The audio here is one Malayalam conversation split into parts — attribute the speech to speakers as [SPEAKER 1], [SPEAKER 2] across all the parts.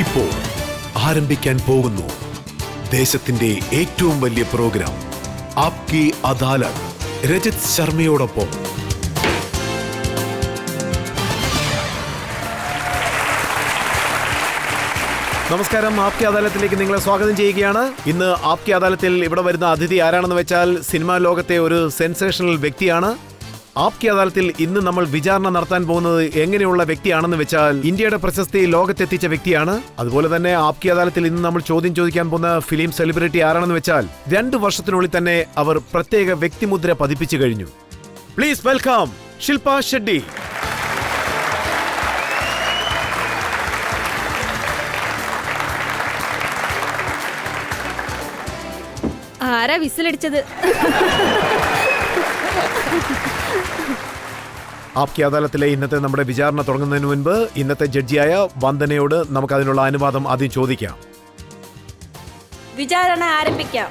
[SPEAKER 1] ഇപ്പോൾ ആരംഭിക്കാൻ പോകുന്നു ദേശത്തിന്റെ ഏറ്റവും വലിയ പ്രോഗ്രാം ആപ്കി അദാലത്ത്. രജത് ശർമ്മയോടൊപ്പം നമസ്കാരം. ആപ്കി അദാലത്തിലേക്ക് നിങ്ങളെ സ്വാഗതം ചെയ്യുകയാണ്. ഇന്ന് ആപ്കി അദാലത്തിൽ ഇവിടെ വരുന്ന അതിഥി ആരാണെന്ന് വെച്ചാൽ സിനിമാ ലോകത്തെ ഒരു സെൻസേഷണൽ വ്യക്തിയാണ്. ആപ്കി അദാലത്തിൽ ഇന്ന് നമ്മൾ വിചാരണ നടത്താൻ പോകുന്നത് എങ്ങനെയുള്ള വ്യക്തിയാണെന്ന് വെച്ചാൽ ഇന്ത്യയുടെ പ്രശസ്തി ലോകത്തെത്തിച്ച വ്യക്തിയാണ്. അതുപോലെ തന്നെ ആപ്കി അദാലത്തിൽ ഇന്ന് നമ്മൾ ചോദ്യം ചോദിക്കാൻ പോകുന്ന ഫിലിം സെലിബ്രിറ്റി ആരാണെന്ന് വെച്ചാൽ 2 വർഷത്തിനുള്ളിൽ തന്നെ അവർ പ്രത്യേക വ്യക്തിമുദ്ര പതിപ്പിച്ചു കഴിഞ്ഞു. പ്ലീസ് വെൽക്കം ശില്പ ഷെട്ടി.
[SPEAKER 2] ആരാ വിസിലടിച്ചത്?
[SPEAKER 1] ആപ്കി അദാലത്തിലെ ഇന്നത്തെ നമ്മുടെ വിചാരണ തുടങ്ങുന്നതിന് മുൻപ് ഇന്നത്തെ ജഡ്ജിയായ വന്ദനയോട് നമുക്ക് അതിനുള്ള അനുവാദം ആദ്യം ചോദിക്കാം.
[SPEAKER 2] വിചാരണ ആരംഭിക്കാം.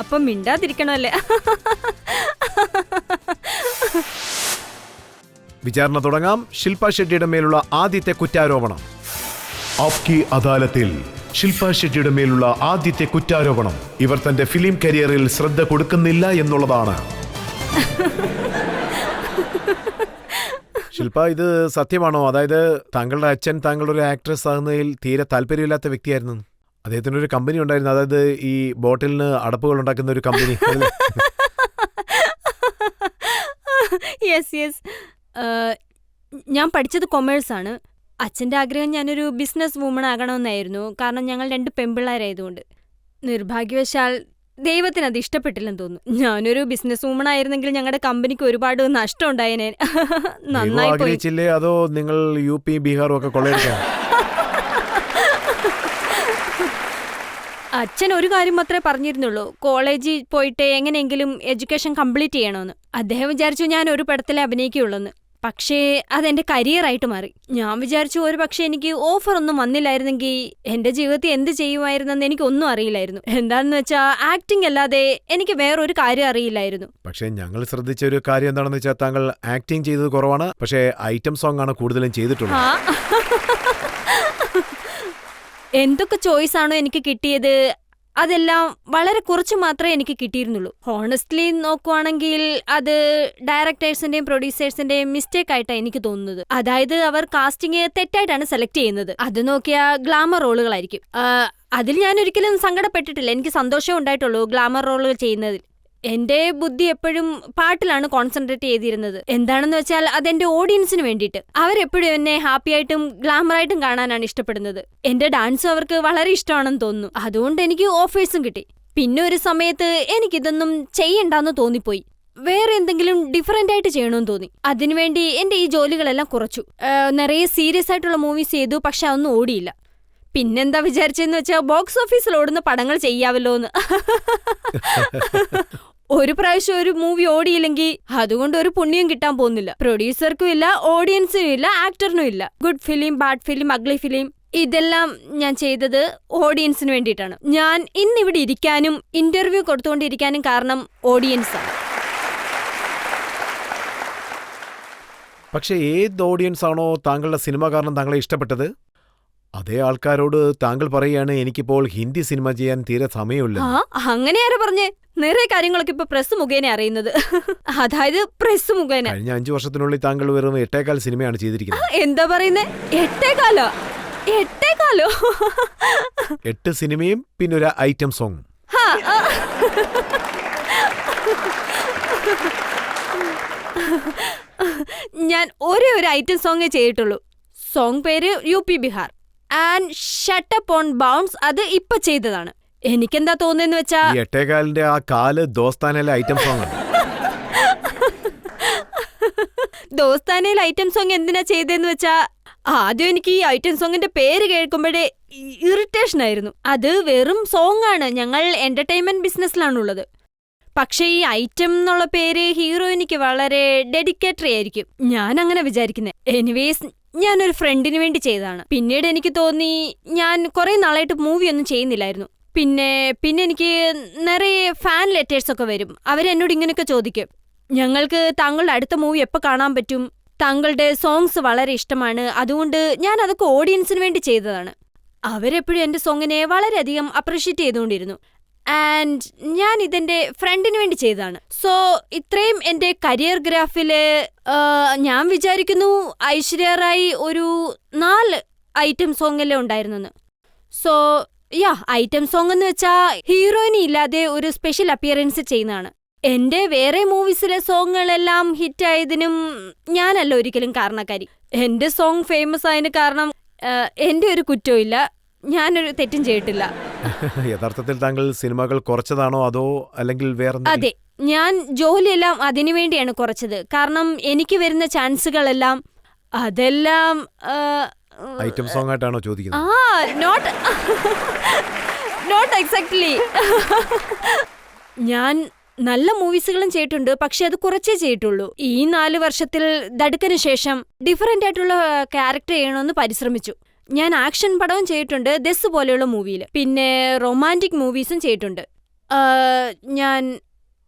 [SPEAKER 2] അപ്പം മിണ്ടാതിരിക്കണമല്ലേ?
[SPEAKER 1] വിചാരണ തുടങ്ങാം. ശില്പ ഷെട്ടിയുടെ മേലുള്ള ആദ്യത്തെ കുറ്റാരോപണം. ആപ്കി അദാലത്തിൽ ശില്പ ഷെട്ടിയുടെ മേലുള്ള ആദ്യത്തെ കുറ്റാരോപണം ഇവർ തന്റെ ഫിലിം കരിയറിൽ ശ്രദ്ധ കൊടുക്കുന്നില്ല എന്നുള്ളതാണ്. ശില്പ, ഇത് സത്യമാണോ? അതായത് താങ്കളുടെ അച്ഛൻ താങ്കളുടെ ഒരു ആക്ട്രസ് ആകുന്നതിൽ തീരെ താല്പര്യമില്ലാത്ത വ്യക്തിയായിരുന്നു. അദ്ദേഹത്തിന് ഒരു കമ്പനി ഉണ്ടായിരുന്നു, അതായത് ഈ ബോട്ടിലിന് അടപ്പുകൾ ഉണ്ടാക്കുന്ന ഒരു കമ്പനി.
[SPEAKER 2] യെസ്. ഞാൻ പഠിച്ചത് കൊമേഴ്സ് ആണ്. അച്ഛൻ്റെ ആഗ്രഹം ഞാനൊരു ബിസിനസ് വുമൺ ആകണമെന്നായിരുന്നു. കാരണം ഞങ്ങൾ 2 പെൺപിള്ളേരായതുകൊണ്ട്. നിർഭാഗ്യവശാൽ ദൈവത്തിന് അത് ഇഷ്ടപ്പെട്ടില്ലെന്ന് തോന്നുന്നു. ഞാനൊരു ബിസിനസ് വുമൺ ആയിരുന്നെങ്കിൽ ഞങ്ങളുടെ കമ്പനിക്ക് ഒരുപാട് നഷ്ടം ഉണ്ടായേനെ. നന്നായി പോയി.
[SPEAKER 1] അതോ നിങ്ങൾ UP ബീഹാറും ഒക്കെ കൊള്ളയടിക്കാം?
[SPEAKER 2] അച്ഛൻ ഒരു കാര്യം മാത്രമേ പറഞ്ഞിരുന്നുള്ളൂ, കോളേജിൽ പോയിട്ട് എങ്ങനെയെങ്കിലും എഡ്യൂക്കേഷൻ കംപ്ലീറ്റ് ചെയ്യണമെന്ന്. അദ്ദേഹം വിചാരിച്ചു ഞാൻ ഒരു പടത്തിലെ അഭിനയിക്കുകയുള്ളെന്ന്. പക്ഷേ അതെന്റെ കരിയറായിട്ട് മാറി. ഞാൻ വിചാരിച്ചു ഒരു പക്ഷെ എനിക്ക് ഓഫർ ഒന്നും വന്നില്ലായിരുന്നെങ്കിൽ എന്റെ ജീവിതത്തിൽ എന്ത് ചെയ്യുമായിരുന്നെന്ന് എനിക്കൊന്നും അറിയില്ലായിരുന്നു. എന്താണെന്ന് വെച്ചാൽ ആക്ടിംഗ് അല്ലാതെ എനിക്ക് വേറൊരു കാര്യം അറിയില്ലായിരുന്നു.
[SPEAKER 1] പക്ഷേ ഞങ്ങൾ ശ്രദ്ധിച്ച ഒരു കാര്യം എന്താണെന്ന് വെച്ചാൽ താങ്കൾ ആക്ടിംഗ് ചെയ്തത് കുറവാണ്, പക്ഷേ ഐറ്റം സോങ് ആണ് കൂടുതലും ചെയ്തിട്ടുള്ളത്.
[SPEAKER 2] എന്തൊക്കെ ചോയ്സ് ആണോ എനിക്ക് കിട്ടിയത് അതെല്ലാം വളരെ കുറച്ച് മാത്രമേ എനിക്ക് കിട്ടിയിരുന്നുള്ളൂ. ഹോണസ്റ്റ്ലി നോക്കുവാണെങ്കിൽ അത് ഡയറക്ടേഴ്സിന്റെയും പ്രൊഡ്യൂസേഴ്സിന്റെയും മിസ്റ്റേക്ക് ആയിട്ടാണ് എനിക്ക് തോന്നുന്നത്. അതായത് അവർ കാസ്റ്റിംഗ് തെറ്റായിട്ടാണ് സെലക്ട് ചെയ്യുന്നത്. അത് നോക്കിയാൽ ഗ്ലാമർ റോളുകളായിരിക്കും. അതിൽ ഞാൻ ഒരിക്കലും സങ്കടപ്പെട്ടിട്ടില്ല. എനിക്ക് സന്തോഷം ഉണ്ടായിട്ടുള്ളൂ ഗ്ലാമർ റോളുകൾ ചെയ്യുന്നതിൽ. എന്റെ ബുദ്ധി എപ്പോഴും പാട്ടിലാണ് കോൺസെൻട്രേറ്റ് ചെയ്തിരുന്നത്. എന്താണെന്ന് വെച്ചാൽ അതെന്റെ ഓഡിയൻസിന് വേണ്ടിയിട്ട്. അവരെപ്പോഴും എന്നെ ഹാപ്പി ആയിട്ടും ഗ്ലാമറായിട്ടും കാണാനാണ് ഇഷ്ടപ്പെടുന്നത്. എന്റെ ഡാൻസും അവർക്ക് വളരെ ഇഷ്ടമാണെന്ന് തോന്നുന്നു. അതുകൊണ്ട് എനിക്ക് ഓഫേഴ്സും കിട്ടി. പിന്നെ ഒരു സമയത്ത് എനിക്കിതൊന്നും ചെയ്യണ്ടെന്ന് തോന്നിപ്പോയി. വേറെ എന്തെങ്കിലും ഡിഫറെന്റ് ആയിട്ട് ചെയ്യണമെന്ന് തോന്നി. അതിനുവേണ്ടി എന്റെ ഈ ജോലികളെല്ലാം കുറച്ചു. നിറയെ സീരിയസ് ആയിട്ടുള്ള മൂവീസ് ചെയ്തു, പക്ഷെ അതൊന്നും ഓടിയില്ല. പിന്നെന്താ വിചാരിച്ചെന്ന് വെച്ചാൽ ബോക്സ് ഓഫീസിൽ ഓടുന്ന പടങ്ങൾ ചെയ്യാവല്ലോ എന്ന്. ഒരു പ്രാവശ്യം ഒരു മൂവി ഓടിയില്ലെങ്കിൽ അതുകൊണ്ട് ഒരു പുണ്യം കിട്ടാൻ പോകുന്നില്ല. പ്രൊഡ്യൂസർക്കും ഇല്ല, ഓഡിയൻസിനും ഇല്ല, ആക്ടറിനും ഇല്ല. Good film, bad film, ugly film, ഇതെല്ലാം ഞാൻ ചെയ്തത് ഓഡിയൻസിന് വേണ്ടിയിട്ടാണ്. ഞാൻ ഇന്നിവിടെ ഇരിക്കാനും ഇന്റർവ്യൂ കൊടുത്തുകൊണ്ടിരിക്കാനും കാരണം ഓഡിയൻസാണ്.
[SPEAKER 1] പക്ഷേ ഏത് ഓഡിയൻസ് ആണോ താങ്കളുടെ സിനിമ കാരണം താങ്കളെ ഇഷ്ടപ്പെട്ടത്, അതേ ആൾക്കാരോട് താങ്കൾ പറയുകയാണ് എനിക്കിപ്പോൾ ഹിന്ദി സിനിമ ചെയ്യാൻ തീരെ സമയമില്ല.
[SPEAKER 2] അങ്ങനെ ആരാ പറഞ്ഞേ? നിറയെ കാര്യങ്ങളൊക്കെ ഇപ്പൊ പ്രസ് മുഖേന അറിയുന്നത്. അതായത് പ്രസ് മുഖേന.
[SPEAKER 1] കഴിഞ്ഞ 5 വർഷത്തിനുള്ളിൽ താങ്കൾ വെറും 8 സിനിമയാണ് ചെയ്തിരിക്കുന്നത്.
[SPEAKER 2] എന്താ പറയുന്നേ? 8
[SPEAKER 1] 8 സിനിമയും പിന്നെ ഒരു ഐറ്റം സോങ്.
[SPEAKER 2] ഞാൻ ഒരേ ഒരു ഐറ്റം സോങ്ങേ ചെയ്തിട്ടുള്ളൂ. സോങ് പേര് UP Bihar and shut up on bounce. അത് ഇപ്പൊ ചെയ്തതാണ്. എനിക്കെന്താ തോന്നുന്നെന്ന് വെച്ചാ
[SPEAKER 1] 8 ആ കാല് ദോസ്താനയിലെ ഐറ്റം സോങ് ആണ്.
[SPEAKER 2] ദോസ്താനയിൽ ഐറ്റം സോങ് എന്തിനാ ചെയ്തതെന്ന് വെച്ചാ ആദ്യം എനിക്ക് ഈ ഐറ്റം സോങ്ങിന്റെ പേര് കേൾക്കുമ്പോഴേ ഇറിറ്റേഷൻ ആയിരുന്നു. അത് വെറും സോങ് ആണ്. ഞങ്ങൾ എന്റർടൈൻമെന്റ് ബിസിനസ്സിലാണുള്ളത്. പക്ഷേ ഈ ഐറ്റം എന്നുള്ള പേര് ഹീറോയിനിക്ക് വളരെ ഡെഡിക്കേറ്ററി ആയിരിക്കും. ഞാൻ അങ്ങനെ വിചാരിക്കുന്നത്. എനിവേസ് ഞാനൊരു ഫ്രണ്ടിന് വേണ്ടി ചെയ്തതാണ്. പിന്നീട് എനിക്ക് തോന്നി ഞാൻ കുറെ നാളായിട്ട് മൂവി ഒന്നും ചെയ്യുന്നില്ലായിരുന്നു. പിന്നെ എനിക്ക് നിറയെ ഫാൻ ലെറ്റേഴ്സ് ഒക്കെ വരും. അവരെന്നോട് ഇങ്ങനെയൊക്കെ ചോദിക്കും, ഞങ്ങൾക്ക് താങ്കളുടെ അടുത്ത മൂവി എപ്പോൾ കാണാൻ പറ്റും, താങ്കളുടെ സോങ്സ് വളരെ ഇഷ്ടമാണ്. അതുകൊണ്ട് ഞാൻ അതൊക്കെ ഓഡിയൻസിന് വേണ്ടി ചെയ്തതാണ്. അവരെപ്പോഴും എൻ്റെ സോങ്ങിനെ വളരെയധികം അപ്രിഷ്യേറ്റ് ചെയ്തുകൊണ്ടിരുന്നു. ആൻഡ് ഞാൻ ഇതെൻ്റെ ഫ്രണ്ടിന് വേണ്ടി ചെയ്തതാണ്. സോ ഇത്രയും എൻ്റെ കരിയർ ഗ്രാഫില് ഞാൻ വിചാരിക്കുന്നു ഐശ്വര്യ റായ് ഒരു 4 ഐറ്റം സോങ്ങല്ലേ ഉണ്ടായിരുന്നെന്ന്. സോ ഐറ്റം സോങ് എന്ന് വെച്ചാൽ ഹീറോയിനി ഇല്ലാതെ ഒരു സ്പെഷ്യൽ അപ്പിയറൻസ് ചെയ്യുന്നതാണ്. എന്റെ വേറെ മൂവീസിലെ സോങ്ങുകളെല്ലാം ഹിറ്റായതിനും ഞാനല്ല ഒരിക്കലും കാരണക്കാരി. എന്റെ സോങ് ഫേമസ് ആയതിന് കാരണം എന്റെ ഒരു കുറ്റവും ഇല്ല, ഞാനൊരു തെറ്റും ചെയ്തിട്ടില്ല.
[SPEAKER 1] യഥാർത്ഥത്തിൽ താങ്കൾ സിനിമകൾ കുറച്ചതാണോ അതോ അല്ലെങ്കിൽ വേറെ?
[SPEAKER 2] അതെ, ഞാൻ ജോലിയെല്ലാം അതിനു വേണ്ടിയാണ് കുറച്ചത്. കാരണം എനിക്ക് വരുന്ന ചാൻസുകളെല്ലാം അതെല്ലാം
[SPEAKER 1] ഐറ്റം സോങ് ആയിട്ടാണോ ചോദിക്കുന്നത്?
[SPEAKER 2] Not exactly. ഞാൻ നല്ല മൂവീസുകളും ചെയ്തിട്ടുണ്ട്, പക്ഷെ അത് കുറച്ചേ ചെയ്തിട്ടുള്ളൂ. ഈ 4 വർഷത്തിൽ ദടുക്കന് ശേഷം ഡിഫറെന്റ് ആയിട്ടുള്ള ക്യാരക്ടർ ചെയ്യണമെന്ന് പരിശ്രമിച്ചു. ഞാൻ ആക്ഷൻ പടവും ചെയ്തിട്ടുണ്ട്, ദസ് പോലെയുള്ള മൂവിയിൽ. പിന്നെ റൊമാൻറ്റിക് മൂവീസും ചെയ്തിട്ടുണ്ട്. ഞാൻ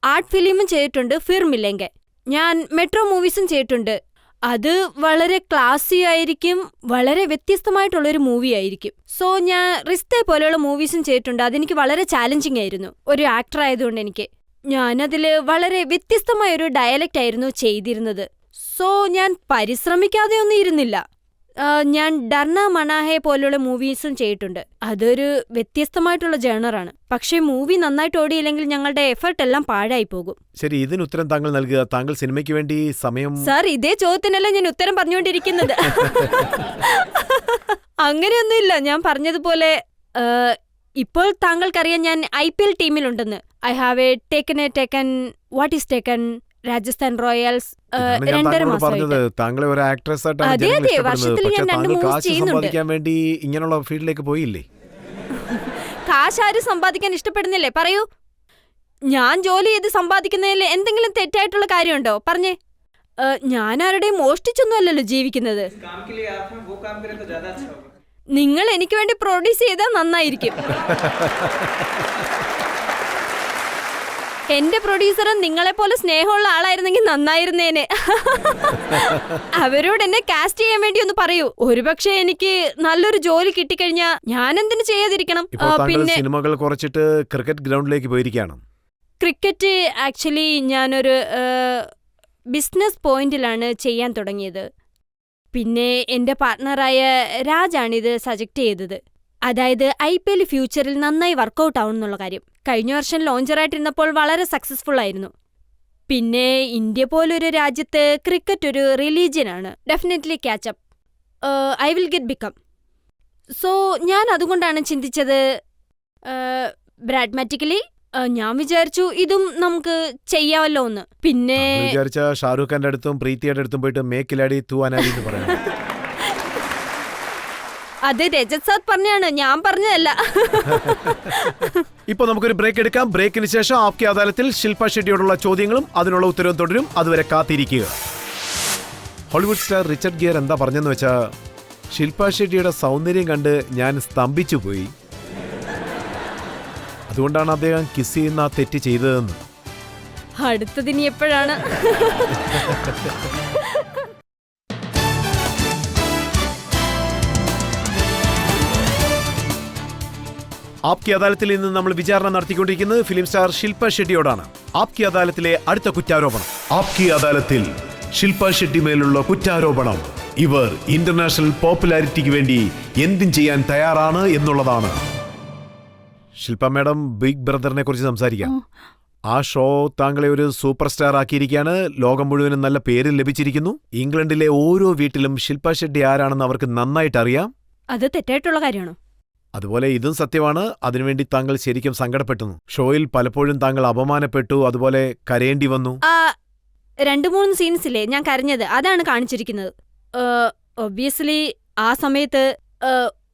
[SPEAKER 2] ആർട്ട് ഫിലിമും ചെയ്തിട്ടുണ്ട്, ഫിർമില്ലെങ്കിൽ. ഞാൻ മെട്രോ മൂവീസും ചെയ്തിട്ടുണ്ട്. അത് വളരെ ക്ലാസി ആയിരിക്കും, വളരെ വ്യത്യസ്തമായിട്ടുള്ളൊരു മൂവി ആയിരിക്കും. സോ ഞാൻ റിസ്തേ പോലെയുള്ള മൂവീസും ചെയ്തിട്ടുണ്ട്. അതെനിക്ക് വളരെ ചാലഞ്ചിങ് ആയിരുന്നു ഒരു ആക്ടർ ആയതുകൊണ്ട്. ഞാനതില് വളരെ വ്യത്യസ്തമായൊരു ഡയലക്റ്റ് ആയിരുന്നു ചെയ്തിരുന്നത്. സോ ഞാൻ പരിശ്രമിക്കാതെ ഒന്നും ഇരുന്നില്ല. ഞാൻ ഡർണ മണാഹെ പോലുള്ള മൂവീസും ചെയ്തിട്ടുണ്ട്. അതൊരു വ്യത്യസ്തമായിട്ടുള്ള ജേണറാണ്. പക്ഷേ മൂവി നന്നായിട്ട് ഓടിയില്ലെങ്കിൽ ഞങ്ങളുടെ എഫർട്ട് എല്ലാം പാഴായി പോകും.
[SPEAKER 1] ശരി, ഇതിന് ഉത്തരം താങ്കൾ നൽകുക. താങ്കൾ സിനിമയ്ക്ക് വേണ്ടി സമയം...
[SPEAKER 2] സാർ, ഇതേ ചോദ്യത്തിനല്ല ഞാൻ ഉത്തരം പറഞ്ഞുകൊണ്ടിരിക്കുന്നത്. അങ്ങനെയൊന്നുമില്ല. ഞാൻ പറഞ്ഞതുപോലെ ഇപ്പോൾ താങ്കൾക്കറിയാം ഞാൻ IPL ടീമിലുണ്ടെന്ന്. I have taken what is taken Rajasthan royals 2.5 മാസമായിട്ട്.
[SPEAKER 1] താങ്കളെ ഒരു ആക്ട്രസ്
[SPEAKER 2] അതെ, വർഷത്തിൽ ഞാൻ 2 മൂവീസ് ചെയ്യുന്നുണ്ട്.
[SPEAKER 1] വേണ്ടി ഇങ്ങനെയുള്ള ഫീൽഡിലേക്ക് പോയില്ലേ?
[SPEAKER 2] കാശ് ആരും സമ്പാദിക്കാൻ ഇഷ്ടപ്പെടുന്നില്ലേ? പറയൂ. ഞാൻ ജോലി ചെയ്ത് സമ്പാദിക്കുന്നതിൽ എന്തെങ്കിലും തെറ്റായിട്ടുള്ള കാര്യമുണ്ടോ? പറഞ്ഞേ. ഞാൻ ആരുടെയും മോഷ്ടിച്ചൊന്നുമല്ലല്ലോ ജീവിക്കുന്നത്. നിങ്ങൾ എനിക്ക് വേണ്ടി പ്രൊഡ്യൂസ് ചെയ്താൽ നന്നായിരിക്കും. എന്റെ പ്രൊഡ്യൂസറും നിങ്ങളെപ്പോലെ സ്നേഹമുള്ള ആളായിരുന്നെങ്കിൽ നന്നായിരുന്നേനെ. അവരോട് എന്നെ കാസ്റ്റ് ചെയ്യാൻ വേണ്ടി ഒന്ന് പറയൂ. ഒരുപക്ഷെ എനിക്ക് നല്ലൊരു ജോലി കിട്ടിക്കഴിഞ്ഞാൽ ഞാൻ എന്തിനു ചെയ്യാതിരിക്കണം?
[SPEAKER 1] പിന്നെ സിനിമകൾ കുറച്ചിട്ട് ക്രിക്കറ്റ് ഗ്രൗണ്ടിലേക്ക് പോയിരിക്കുകയാണ്.
[SPEAKER 2] ക്രിക്കറ്റ് ആക്ച്വലി ഞാനൊരു ബിസിനസ് പോയിന്റിലാണ് ചെയ്യാൻ തുടങ്ങിയത്. പിന്നെ എന്റെ പാർട്ട്ണറായ രാജാണിത് സജക്ട് ചെയ്തത്. അതായത് IPL ഫ്യൂച്ചറിൽ നന്നായി വർക്കൗട്ട് ആവും എന്നുള്ള കാര്യം. കഴിഞ്ഞ വർഷം ലോഞ്ചറായിട്ടിരുന്നപ്പോൾ വളരെ സക്സസ്ഫുൾ ആയിരുന്നു. പിന്നെ ഇന്ത്യ പോലൊരു രാജ്യത്ത് ക്രിക്കറ്റ് ഒരു റിലീജിയനാണ്. Definitely catch up. I will get become. So ഞാൻ അതുകൊണ്ടാണ് ചിന്തിച്ചത്. ബ്രാഡ്മാറ്റിക്കലി ഞാൻ വിചാരിച്ചു ഇതും നമുക്ക് ചെയ്യാമല്ലോ എന്ന്. പിന്നെ
[SPEAKER 1] വിചാരിച്ച ഷാരൂഖ് ഖാന്റെ അടുത്തും പ്രീതിയുടെ അടുത്തും പോയിട്ട് മേക്കിലാടി തൂവാനാടി എന്ന് പറയാം.
[SPEAKER 2] അത് രജത് സാർ പറഞ്ഞാണ്, ഞാൻ പറഞ്ഞതല്ല.
[SPEAKER 1] ഇപ്പൊ നമുക്കൊരു ബ്രേക്ക് എടുക്കാം. ബ്രേക്കിന് ശേഷം ആപ്കി അദാലത്തിൽ ശില്പ ഷെട്ടിയോടുള്ള ചോദ്യങ്ങളും അതിനുള്ള ഉത്തരവും തുടരും. അതുവരെ കാത്തിരിക്കുക. ഹോളിവുഡ് സ്റ്റാർ റിച്ചർഡ് ഗിയർ എന്താ പറഞ്ഞെന്ന് വെച്ചാ, ശില്പ ഷെട്ടിയുടെ സൗന്ദര്യം കണ്ട് ഞാൻ സ്തംഭിച്ചു പോയി, അതുകൊണ്ടാണ് അദ്ദേഹം കിസ് ചെയ്യുന്ന ആ തെറ്റ് ചെയ്തതെന്ന്.
[SPEAKER 2] അടുത്തതിനി എപ്പോഴാണ്?
[SPEAKER 1] ആപ്കി അദാലത്തിൽ ഇന്ന് നമ്മൾ വിചാരണ നടത്തിക്കൊണ്ടിരിക്കുന്നത് ഫിലിം സ്റ്റാർ ശില്പ ഷെട്ടിയോടാണ്. ആപ്കി അദാലത്തിലെ അടുത്ത കുറ്റാരോപണം. ആപ്കി അദാലത്തിൽ ശില്പ ഷെട്ടി മേലുള്ള കുറ്റാരോപണം ഇവർ ഇന്റർനാഷണൽ പോപ്പുലാരിറ്റിക്ക് വേണ്ടി എന്തും ചെയ്യാൻ തയ്യാറാണ് എന്നുള്ളതാണ്. ശില്പ മാഡം, ബിഗ് ബ്രദറിനെ കുറിച്ച് സംസാരിക്കാം. ആ ഷോ താങ്കളെ ഒരു സൂപ്പർ സ്റ്റാർ ആക്കിയിരിക്കുകയാണ്. ലോകം മുഴുവനും നല്ല പേര് ലഭിച്ചിരിക്കുന്നു. ഇംഗ്ലണ്ടിലെ ഓരോ വീട്ടിലും ശില്പ ഷെട്ടി ആരാണെന്ന് അവർക്ക് നന്നായിട്ട് അറിയാം.
[SPEAKER 2] അത് തെറ്റായിട്ടുള്ള കാര്യമാണോ?
[SPEAKER 1] അതുപോലെ ഇതും സത്യമാണ്. അതിനുവേണ്ടി താങ്കൾ ശരിക്കും സങ്കടപ്പെട്ടുന്നു. ഷോയിൽ പലപ്പോഴും താങ്കൾ അപമാനപ്പെട്ടു, അതുപോലെ കരയേണ്ടി വന്നു.
[SPEAKER 2] 2-3 സീൻസിലെ ഞാൻ കരഞ്ഞത് അതാണ് കാണിച്ചിരിക്കുന്നത്. ഒബ്വിയസ്ലി ആ സമയത്ത്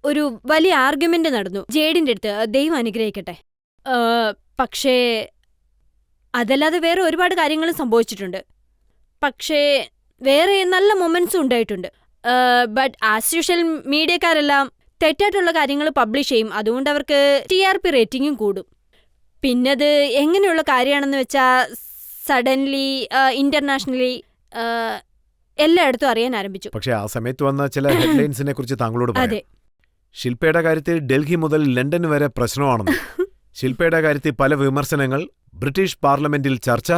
[SPEAKER 2] ഒരു വലിയ ആർഗ്യുമെന്റ് നടന്നു ജേഡിന്റെ അടുത്ത്. ദൈവം അനുഗ്രഹിക്കട്ടെ. പക്ഷേ അതല്ലാതെ വേറെ ഒരുപാട് കാര്യങ്ങളും സംഭവിച്ചിട്ടുണ്ട്. പക്ഷേ വേറെ നല്ല മൊമെന്റ്സും ഉണ്ടായിട്ടുണ്ട്. ബട്ട് ആസ് യൂഷ്വൽ മീഡിയക്കാരെല്ലാം തെറ്റായിട്ടുള്ള കാര്യങ്ങൾ പബ്ലിഷ് ചെയ്യും. അതുകൊണ്ട് അവർക്ക് TRP റേറ്റിംഗും കൂടും. പിന്നത് എങ്ങനെയുള്ള കാര്യമാണെന്ന് വെച്ചാൽ സഡൻലി ഇന്റർനാഷണലി എല്ലായിടത്തും അറിയാൻ ആരംഭിച്ചു.
[SPEAKER 1] പക്ഷേ ആ സമയത്ത് വന്ന ചില ഹെഡ്ലൈൻസിനെ കുറിച്ച് താങ്കളോട്
[SPEAKER 2] അതെ.
[SPEAKER 1] പറയാം. ശില്പയുടെ കാര്യത്തിൽ ഡൽഹി മുതൽ ലണ്ടൻ വരെ പ്രശ്നമാണെന്ന്. ശില്പയുടെ കാര്യത്തിൽ പല വിമർശനങ്ങൾ, ബ്രിട്ടീഷ് പാർലമെന്റിൽ ചർച്ച.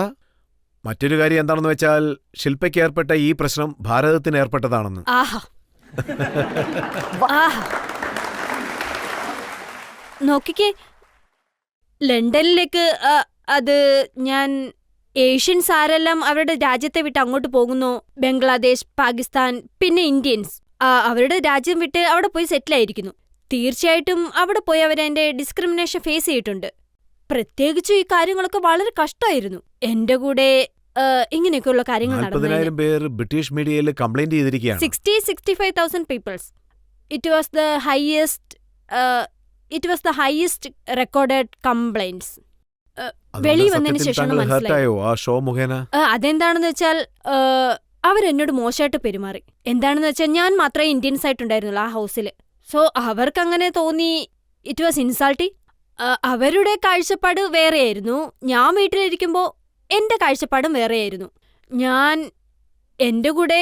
[SPEAKER 1] മറ്റൊരു കാര്യം എന്താണെന്ന് വെച്ചാൽ ശില്പയ്ക്ക് ഏർപ്പെട്ട ഈ പ്രശ്നം ഭാരതത്തിന് ഏർപ്പെട്ടതാണെന്ന്.
[SPEAKER 2] ആഹാ ആഹാ നോക്കിക്കേ, ലണ്ടനിലേക്ക് അത് ഞാൻ ഏഷ്യൻസ് ആരെല്ലാം അവരുടെ രാജ്യത്തെ വിട്ട് അങ്ങോട്ട് പോകുന്നു, ബംഗ്ലാദേശ്, പാകിസ്ഥാൻ, പിന്നെ ഇന്ത്യൻസ് അവരുടെ രാജ്യം വിട്ട് അവിടെ പോയി സെറ്റിലായിരിക്കുന്നു. തീർച്ചയായിട്ടും അവിടെ പോയി അവരെന്റെ ഡിസ്ക്രിമിനേഷൻ ഫേസ് ചെയ്തിട്ടുണ്ട്. പ്രത്യേകിച്ചും ഈ കാര്യങ്ങളൊക്കെ വളരെ കഷ്ടമായിരുന്നു. എന്റെ കൂടെ ഇങ്ങനെയൊക്കെയുള്ള കാര്യങ്ങൾ
[SPEAKER 1] 40,000 പേർ ബ്രിട്ടീഷ് മീഡിയയിൽ കംപ്ലൈന്റ് ചെയ്തിരിക്കുകയാണ്.
[SPEAKER 2] 65,000 peoples. It was the highest recorded complaints. വെളി വന്നതിന് ശേഷമാണ് മനസ്സിലായോ
[SPEAKER 1] ആ ഷോ മുഖേന.
[SPEAKER 2] അതെന്താണെന്ന് വെച്ചാൽ അവരെന്നോട് മോശമായിട്ട് പെരുമാറി. എന്താണെന്ന് വെച്ചാൽ ഞാൻ മാത്രമേ ഇന്ത്യൻസ് ആയിട്ടുണ്ടായിരുന്നുള്ളൂ ആ ഹൗസിൽ. സോ അവർക്ക് അങ്ങനെ തോന്നി. It was insulting. അവരുടെ കാഴ്ചപ്പാട് വേറെയായിരുന്നു. ഞാൻ വീട്ടിലിരിക്കുമ്പോൾ എന്റെ കാഴ്ചപ്പാടും വേറെയായിരുന്നു. എന്റെ കൂടെ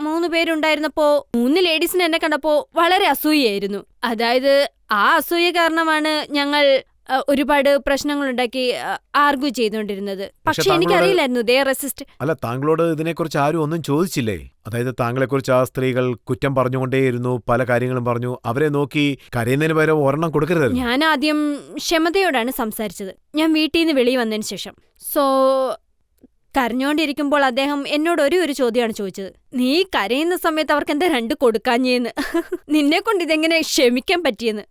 [SPEAKER 2] 3 പേരുണ്ടായിരുന്നപ്പോ 3 ലേഡീസിനെ എന്നെ കണ്ടപ്പോ വളരെ അസൂയായിരുന്നു. അതായത് ആ അസൂയ കാരണമാണ് ഞങ്ങൾ ഒരുപാട് പ്രശ്നങ്ങളുണ്ടാക്കി ആർഗ്യൂ ചെയ്തുകൊണ്ടിരുന്നത്. പക്ഷെ എനിക്കറിയില്ലായിരുന്നു ദേ റെസിസ്റ്റ്.
[SPEAKER 1] അല്ല, താങ്കളോട് ഇതിനെക്കുറിച്ച് ആരും ഒന്നും ചോദിച്ചില്ലേ? അതായത് താങ്കളെക്കുറിച്ച് ആ സ്ത്രീകൾ കുറ്റം പറഞ്ഞുകൊണ്ടേയിരുന്നു, പല കാര്യങ്ങളും പറഞ്ഞു. അവരെ നോക്കി കരയുന്നതിന് പകരം ഒരെണ്ണം കൊടുക്കരുത്.
[SPEAKER 2] ഞാൻ ആദ്യം ക്ഷമതയോടാണ് സംസാരിച്ചത്, ഞാൻ വീട്ടിൽ നിന്ന് വെളിയിൽ വന്നതിന് ശേഷം. സോ കരഞ്ഞോണ്ടിരിക്കുമ്പോൾ അദ്ദേഹം എന്നോട് ഒരു ചോദ്യമാണ് ചോദിച്ചത്. നീ കരയുന്ന സമയത്ത് അവർക്ക് എന്താ 2 കൊടുക്കാഞ്ഞേന്ന്? നിന്നെ കൊണ്ട് ഇതെങ്ങനെ ക്ഷമിക്കാൻ പറ്റിയെന്ന്.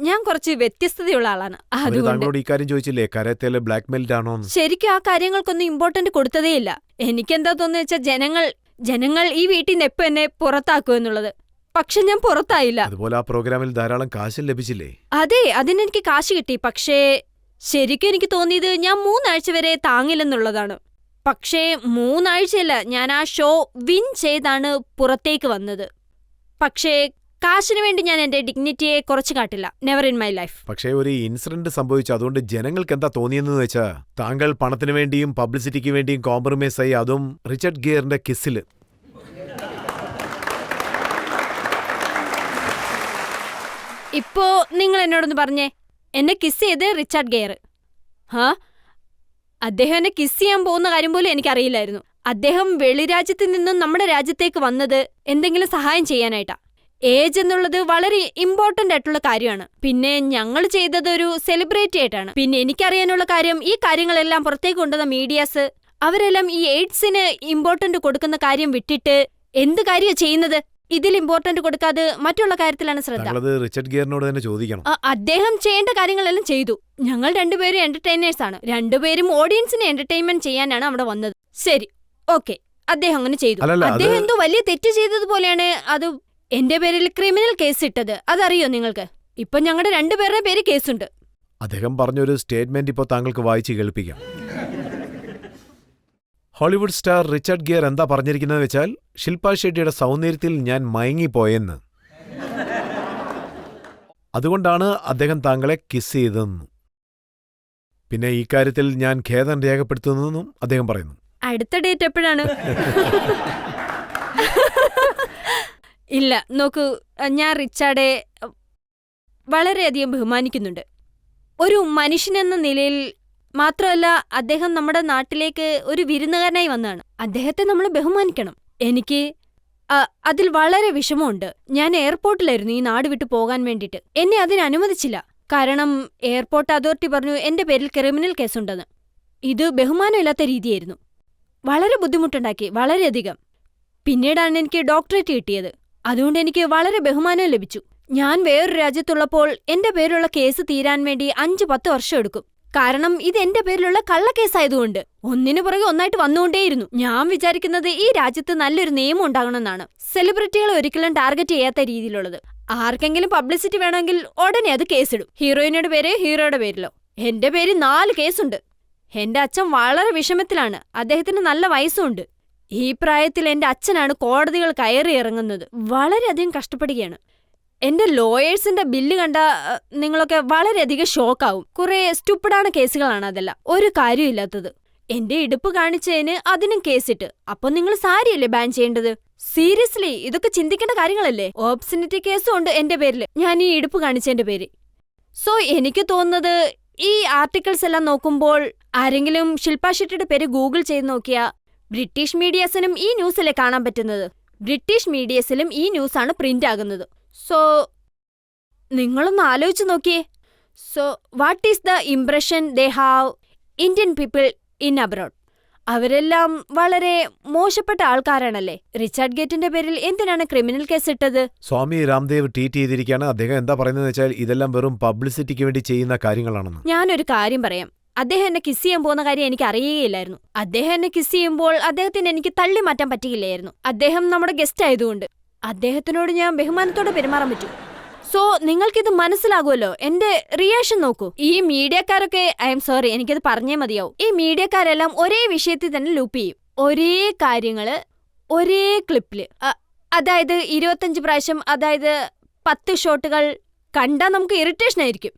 [SPEAKER 2] ഞാൻ കുറച്ച് വ്യത്യസ്തതയുള്ള ആളാണ്.
[SPEAKER 1] അതുകൊണ്ട് ഈ കാര്യം ചോദിച്ചില്ലേ, കരയത്തേല് ബ്ലാക്ക്മെയിൽഡ് ആണോ?
[SPEAKER 2] ശരിക്കും ആ കാര്യങ്ങൾക്കൊന്നും ഇമ്പോർട്ടന്റ് കൊടുത്തതേയില്ല. എനിക്കെന്താ തോന്നുന്നു വെച്ചാൽ ജനങ്ങൾ ഈ വീട്ടിൽ നിന്ന് എപ്പോ എന്നെ പുറത്താക്കുമെന്നുള്ളത്. പക്ഷെ ഞാൻ പുറത്തായില്ല.
[SPEAKER 1] അതുപോലെ ആ പ്രോഗ്രാമിൽ ധാരാളം കാശ് ലഭിച്ചില്ലേ?
[SPEAKER 2] അതെ, അതിനെനിക്ക് കാശ് കിട്ടി. പക്ഷേ ശരിക്കും എനിക്ക് തോന്നിയത് ഞാൻ 3 ആഴ്ച വരെ താങ്ങില്ലെന്നുള്ളതാണ്. പക്ഷേ 3 ആഴ്ചയല്ല, ഞാൻ ആ ഷോ വിൻ ചെയ്താണ് പുറത്തേക്ക് വന്നത്. പക്ഷേ കാശിനു വേണ്ടി ഞാൻ എന്റെ ഡിഗ്നിറ്റിയെ കുറച്ച് കാട്ടില്ല. Never in my life.
[SPEAKER 1] പക്ഷേ ഒരു ഇൻസിഡന്റ് സംഭവിച്ചു. അതുകൊണ്ട് ജനങ്ങൾക്ക് എന്താ തോന്നിയെന്ന് വെച്ചാ താങ്കൾ പണത്തിന് വേണ്ടിയും പബ്ലിസിറ്റിക്ക് വേണ്ടിയും കോംപ്രമൈസ് ആയി, അതും റിച്ചർഡ് ഗിയറിന്റെ കിസ്സില്.
[SPEAKER 2] ഇപ്പോ നിങ്ങൾ എന്നോടൊന്ന് പറഞ്ഞേ, എന്നെ കിസ് ചെയ്ത് റിച്ചർഡ് ഗിയർ? അദ്ദേഹം എന്നെ കിസ് ചെയ്യാൻ പോകുന്ന കാര്യം പോലും എനിക്കറിയില്ലായിരുന്നു. അദ്ദേഹം വെളിരാജ്യത്ത് നിന്നും നമ്മുടെ രാജ്യത്തേക്ക് വന്നത് എന്തെങ്കിലും സഹായം ചെയ്യാനായിട്ടാ. ഏജ് എന്നുള്ളത് വളരെ ഇമ്പോർട്ടന്റ് ആയിട്ടുള്ള കാര്യമാണ്. പിന്നെ ഞങ്ങൾ ചെയ്തത് ഒരു സെലിബ്രിറ്റി ആയിട്ടാണ്. പിന്നെ എനിക്കറിയാനുള്ള കാര്യം, ഈ കാര്യങ്ങളെല്ലാം പുറത്തേക്ക് കൊണ്ടുവന്ന മീഡിയാസ് അവരെല്ലാം ഈ എയ്ഡ്സിന് ഇമ്പോർട്ടന്റ് കൊടുക്കുന്ന കാര്യം വിട്ടിട്ട് എന്ത് കാര്യമാണ് ചെയ്യുന്നത്? ഇതിൽ ഇമ്പോർട്ടന്റ് കൊടുക്കാതെ മറ്റുള്ള കാര്യത്തിലാണ് ശ്രദ്ധ.
[SPEAKER 1] റിച്ചർഡ് ഗിയറിനോട് തന്നെ ചോദിക്കണം.
[SPEAKER 2] അദ്ദേഹം ചെയ്യേണ്ട കാര്യങ്ങളെല്ലാം ചെയ്തു. ഞങ്ങൾ 2 പേരും എന്റർടൈനേഴ്സ് ആണ്. 2 പേരും ഓഡിയൻസിനെ എന്റർടൈൻമെന്റ് ചെയ്യാനാണ് അവിടെ വന്നത്. ശരി, ഓക്കെ, അദ്ദേഹം അങ്ങനെ ചെയ്തു. അദ്ദേഹം എന്തോ വലിയ തെറ്റ് ചെയ്തതുപോലെയാണ് അത് എന്റെ പേരിൽ ക്രിമിനൽ കേസ് ഇട്ടത്. അതറിയോ നിങ്ങൾക്ക്? ഇപ്പൊ ഞങ്ങളുടെ 2 പേരുടെ പേര് കേസുണ്ട്.
[SPEAKER 1] അദ്ദേഹം പറഞ്ഞൊരു സ്റ്റേറ്റ്മെന്റ് ഇപ്പോൾ താങ്കൾക്ക് വായിച്ച് കേൾപ്പിക്കാം. ഹോളിവുഡ് സ്റ്റാർ റിച്ചർഡ് ഗിയർ എന്താ പറഞ്ഞിരിക്കുന്നത് വെച്ചാൽ, ശില്പാ ഷെട്ടിയുടെ സൗന്ദര്യത്തിൽ ഞാൻ മയങ്ങിപ്പോയെന്ന്. അതുകൊണ്ടാണ് അദ്ദേഹം താങ്കളെ കിസ് ചെയ്തതെന്നും പിന്നെ ഈ കാര്യത്തിൽ ഞാൻ ഖേദം രേഖപ്പെടുത്തുന്നെന്നും അദ്ദേഹം പറയുന്നു.
[SPEAKER 2] അടുത്ത ഡേറ്റ് എപ്പോഴാണ്? ഇല്ല, നോക്കൂ, ഞാൻ റിച്ചാർഡെ വളരെയധികം ബഹുമാനിക്കുന്നുണ്ട്. ഒരു മനുഷ്യനെന്ന നിലയിൽ മാത്രമല്ല, അദ്ദേഹം നമ്മുടെ നാട്ടിലേക്ക് ഒരു വിരുന്നുകാരനായി വന്നതാണ്. അദ്ദേഹത്തെ നമ്മൾ ബഹുമാനിക്കണം. എനിക്ക് അതിൽ വളരെ വിഷമമുണ്ട്. ഞാൻ എയർപോർട്ടിലായിരുന്നു ഈ നാട് വിട്ടു പോകാൻ വേണ്ടിയിട്ട്. എന്നെ അതിന് അനുവദിച്ചില്ല. കാരണം എയർപോർട്ട് അതോറിറ്റി പറഞ്ഞു എന്റെ പേരിൽ ക്രിമിനൽ കേസുണ്ടെന്ന്. ഇത് ബഹുമാനമില്ലാത്ത രീതിയായിരുന്നു. വളരെ ബുദ്ധിമുട്ടുണ്ടാക്കി, വളരെയധികം. പിന്നീടാണ് എനിക്ക് ഡോക്ടറേറ്റ് കിട്ടിയത്. അതുകൊണ്ട് എനിക്ക് വളരെ ബഹുമാനം ലഭിച്ചു. ഞാൻ വേറൊരു രാജ്യത്തുള്ളപ്പോൾ എന്റെ പേരിലുള്ള കേസ് തീരാൻ വേണ്ടി 5-10 വർഷം എടുക്കും. കാരണം ഇത് എന്റെ പേരിലുള്ള കള്ളക്കേസായതുകൊണ്ട് ഒന്നിനു പുറകെ ഒന്നായിട്ട് വന്നുകൊണ്ടേയിരുന്നു. ഞാൻ വിചാരിക്കുന്നത് ഈ രാജ്യത്ത് നല്ലൊരു നിയമം ഉണ്ടാകണമെന്നാണ്. സെലിബ്രിറ്റികളെ ഒരിക്കലും ടാർഗറ്റ് ചെയ്യാത്ത രീതിയിലുള്ളത്. ആർക്കെങ്കിലും പബ്ലിസിറ്റി വേണമെങ്കിൽ ഉടനെ അത് കേസിടും. ഹീറോയിനുടെ പേര് ഹീറോയുടെ പേരിലോ. എന്റെ പേര് 4 കേസുണ്ട്. എന്റെ അച്ഛൻ വളരെ വിഷമത്തിലാണ്. അദ്ദേഹത്തിന് നല്ല വയസ്സുണ്ട്. ഈ പ്രായത്തിൽ എന്റെ അച്ഛനാണ് കോടതികൾ കയറി ഇറങ്ങുന്നത്. വളരെയധികം കഷ്ടപ്പെടുകയാണ്. എന്റെ ലോയേഴ്സിന്റെ ബില്ല് കണ്ട നിങ്ങളൊക്കെ വളരെയധികം ഷോക്കാവും. കുറെ സ്റ്റുപ്പിഡാണ് കേസുകളാണ് അതെല്ലാം. ഒരു കാര്യമില്ലാത്തത്. എന്റെ ഇടുപ്പ് കാണിച്ചതിന് അതിനും കേസിട്ട്. അപ്പൊ നിങ്ങൾ സാരിയല്ലേ ബാൻ ചെയ്യേണ്ടത്? സീരിയസ്ലി, ഇതൊക്കെ ചിന്തിക്കേണ്ട കാര്യങ്ങളല്ലേ? ഓബ്സിനിറ്റി കേസും ഉണ്ട് എന്റെ പേരില്, ഞാൻ ഈ ഇടുപ്പ് കാണിച്ചതിന്റെ പേര്. സോ എനിക്ക് തോന്നുന്നത് ഈ ആർട്ടിക്കിൾസ് എല്ലാം നോക്കുമ്പോൾ ആരെങ്കിലും ശില്പ ഷെട്ടിയുടെ പേര് ഗൂഗിൾ ചെയ്ത് നോക്കിയാ ബ്രിട്ടീഷ് മീഡിയാസിനും ഈ ന്യൂസല്ലേ കാണാൻ പറ്റുന്നത്. ബ്രിട്ടീഷ് മീഡിയസിലും ഈ ന്യൂസാണ് പ്രിന്റ് ആകുന്നത്. സോ നിങ്ങളൊന്ന് ആലോചിച്ച് നോക്കിയേ. So what is the impression they have Indian people in abroad? അവരെല്ലാം വളരെ മോശപ്പെട്ട ആൾക്കാരാണല്ലേ. റിച്ചാർഡ് ഗേറ്റിന്റെ പേരിൽ എന്തിനാണ് ക്രിമിനൽ കേസ് ഇട്ടത്?
[SPEAKER 1] സ്വാമി രാംദേവ് ട്വീറ്റ് ചെയ്തിരിക്കുകയാണ്. അദ്ദേഹം എന്താ പറയുന്നത് വെച്ചാൽ ഇതെല്ലാം വെറും പബ്ലിസിറ്റിക്ക് വേണ്ടി ചെയ്യുന്ന കാര്യങ്ങളാണെന്ന്.
[SPEAKER 2] ഞാനൊരു കാര്യം പറയാം. അദ്ദേഹം എന്നെ കിസ് ചെയ്യാൻ പോകുന്ന കാര്യം എനിക്ക് അറിയുകയില്ലായിരുന്നു. അദ്ദേഹം എന്നെ കിസ് ചെയ്യുമ്പോൾ അദ്ദേഹത്തിന് എനിക്ക് തള്ളി മാറ്റാൻ പറ്റിയില്ലായിരുന്നു. അദ്ദേഹം നമ്മുടെ ഗസ്റ്റ് ആയതുകൊണ്ട് അദ്ദേഹത്തിനോട് ഞാൻ ബഹുമാനത്തോടെ പെരുമാറാൻ പറ്റും. സോ നിങ്ങൾക്കിത് മനസ്സിലാകുമല്ലോ. എന്റെ റിയാക്ഷൻ നോക്കൂ. ഈ മീഡിയക്കാരൊക്കെ, ഐ എം സോറി, എനിക്കത് പറഞ്ഞേ മതിയാവും. ഈ മീഡിയക്കാരെല്ലാം ഒരേ വിഷയത്തിൽ തന്നെ ലൂപ്പ് ചെയ്യും. ഒരേ കാര്യങ്ങള് ഒരേ ക്ലിപ്പില്, അതായത് 25 പ്രാവശ്യം, അതായത് 10 ഷോട്ടുകൾ കണ്ടാൽ നമുക്ക് ഇറിറ്റേഷൻ ആയിരിക്കും.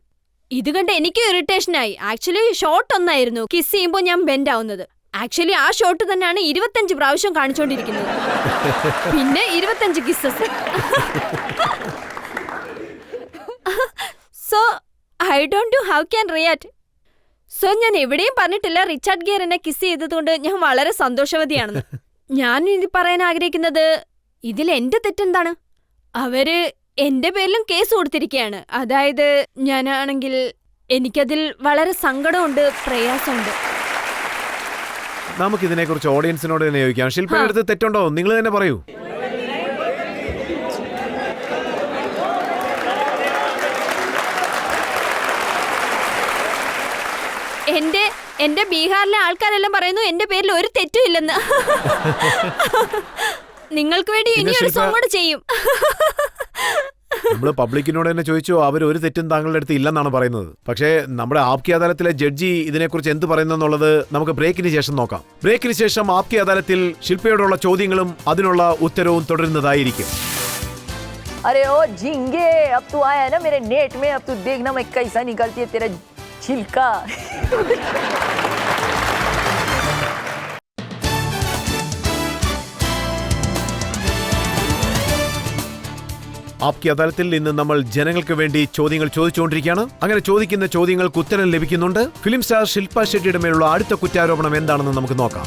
[SPEAKER 2] ഇത് കണ്ട് എനിക്ക് ഇറിറ്റേഷനായി. ആക്ച്വലി ഷോട്ട് ഒന്നായിരുന്നു കിസ് ചെയ്യുമ്പോൾ ഞാൻ ബെൻഡ് ആവുന്നത്. ആക്ച്വലി ആ ഷോട്ട് തന്നെയാണ് 25 പ്രാവശ്യം കാണിച്ചുകൊണ്ടിരിക്കുന്നത്. പിന്നെ 25 kisses. So I don't know how can react. So ഞാൻ എവിടെയും പറഞ്ഞിട്ടില്ല റിച്ചാർഡ് ഗിയർ എന്നെ കിസ് ചെയ്തതുകൊണ്ട് ഞാൻ വളരെ സന്തോഷവതിയാണെന്ന്. ഞാൻ ഇത് പറയാൻ ആഗ്രഹിക്കുന്നത്, ഇതിൽ എന്റെ തെറ്റെന്താണ്? അവര് എന്റെ പേരിലും കേസ് കൊടുത്തിരിക്കുകയാണ്. അതായത് ഞാനാണെങ്കിൽ എനിക്കതിൽ വളരെ സങ്കടമുണ്ട്, പ്രയാസമുണ്ട്.
[SPEAKER 1] നമുക്കിതിനെക്കുറിച്ച് ഓഡിയൻസിനോട് തന്നെ ചോദിക്കാം. ശില്പയുടെ അടുത്ത് തെറ്റുണ്ടോ? നിങ്ങൾ തന്നെ പറയൂ.
[SPEAKER 2] എന്റെ ബീഹാറിലെ ആൾക്കാരെല്ലാം പറയുന്നു എന്റെ പേരിൽ ഒരു തെറ്റും ഇല്ലെന്ന്. നിങ്ങൾക്ക് വേണ്ടി ഇനി ഒരു സോങ് കൂടെ ചെയ്യും.
[SPEAKER 1] നമ്മള് പബ്ലിക്കിനോട് തന്നെ ചോദിച്ചു, അവർ ഒരു തെറ്റും താങ്കളുടെ അടുത്ത് ഇല്ലെന്നാണ് പറയുന്നത്. പക്ഷേ നമ്മുടെ ആപ്കി അദാലത്തിലെ ജഡ്ജി ഇതിനെക്കുറിച്ച് എന്ത് പറയുന്നെന്നുള്ളത് നമുക്ക് ബ്രേക്കിന് ശേഷം നോക്കാം. ബ്രേക്കിന് ശേഷം ആപ്കി അദാലത്തിൽ ശില്പയോടുള്ള ചോദ്യങ്ങളും അതിനുള്ള ഉത്തരവും തുടരുന്നതായിരിക്കും.
[SPEAKER 3] अरे ओ झिंगे, अब तू आया है ना मेरे नेट में, अब तू देखना मैं कैसा निकलती है तेरा छिलका.
[SPEAKER 1] ആപ്കി അദാലത്തിൽ ഇന്ന് നമ്മൾ ജനങ്ങൾക്ക് വേണ്ടി ചോദ്യങ്ങൾ ചോദിച്ചുകൊണ്ടിരിക്കുകയാണ്. അങ്ങനെ ചോദിക്കുന്ന ചോദ്യങ്ങൾക്ക് ഉത്തരം ലഭിക്കുന്നുണ്ട്. ഫിലിം സ്റ്റാർ ശില്പ ഷെട്ടിയുടെ മേലുള്ള അടുത്ത കുറ്റാരോപണം എന്താണെന്ന് നമുക്ക് നോക്കാം.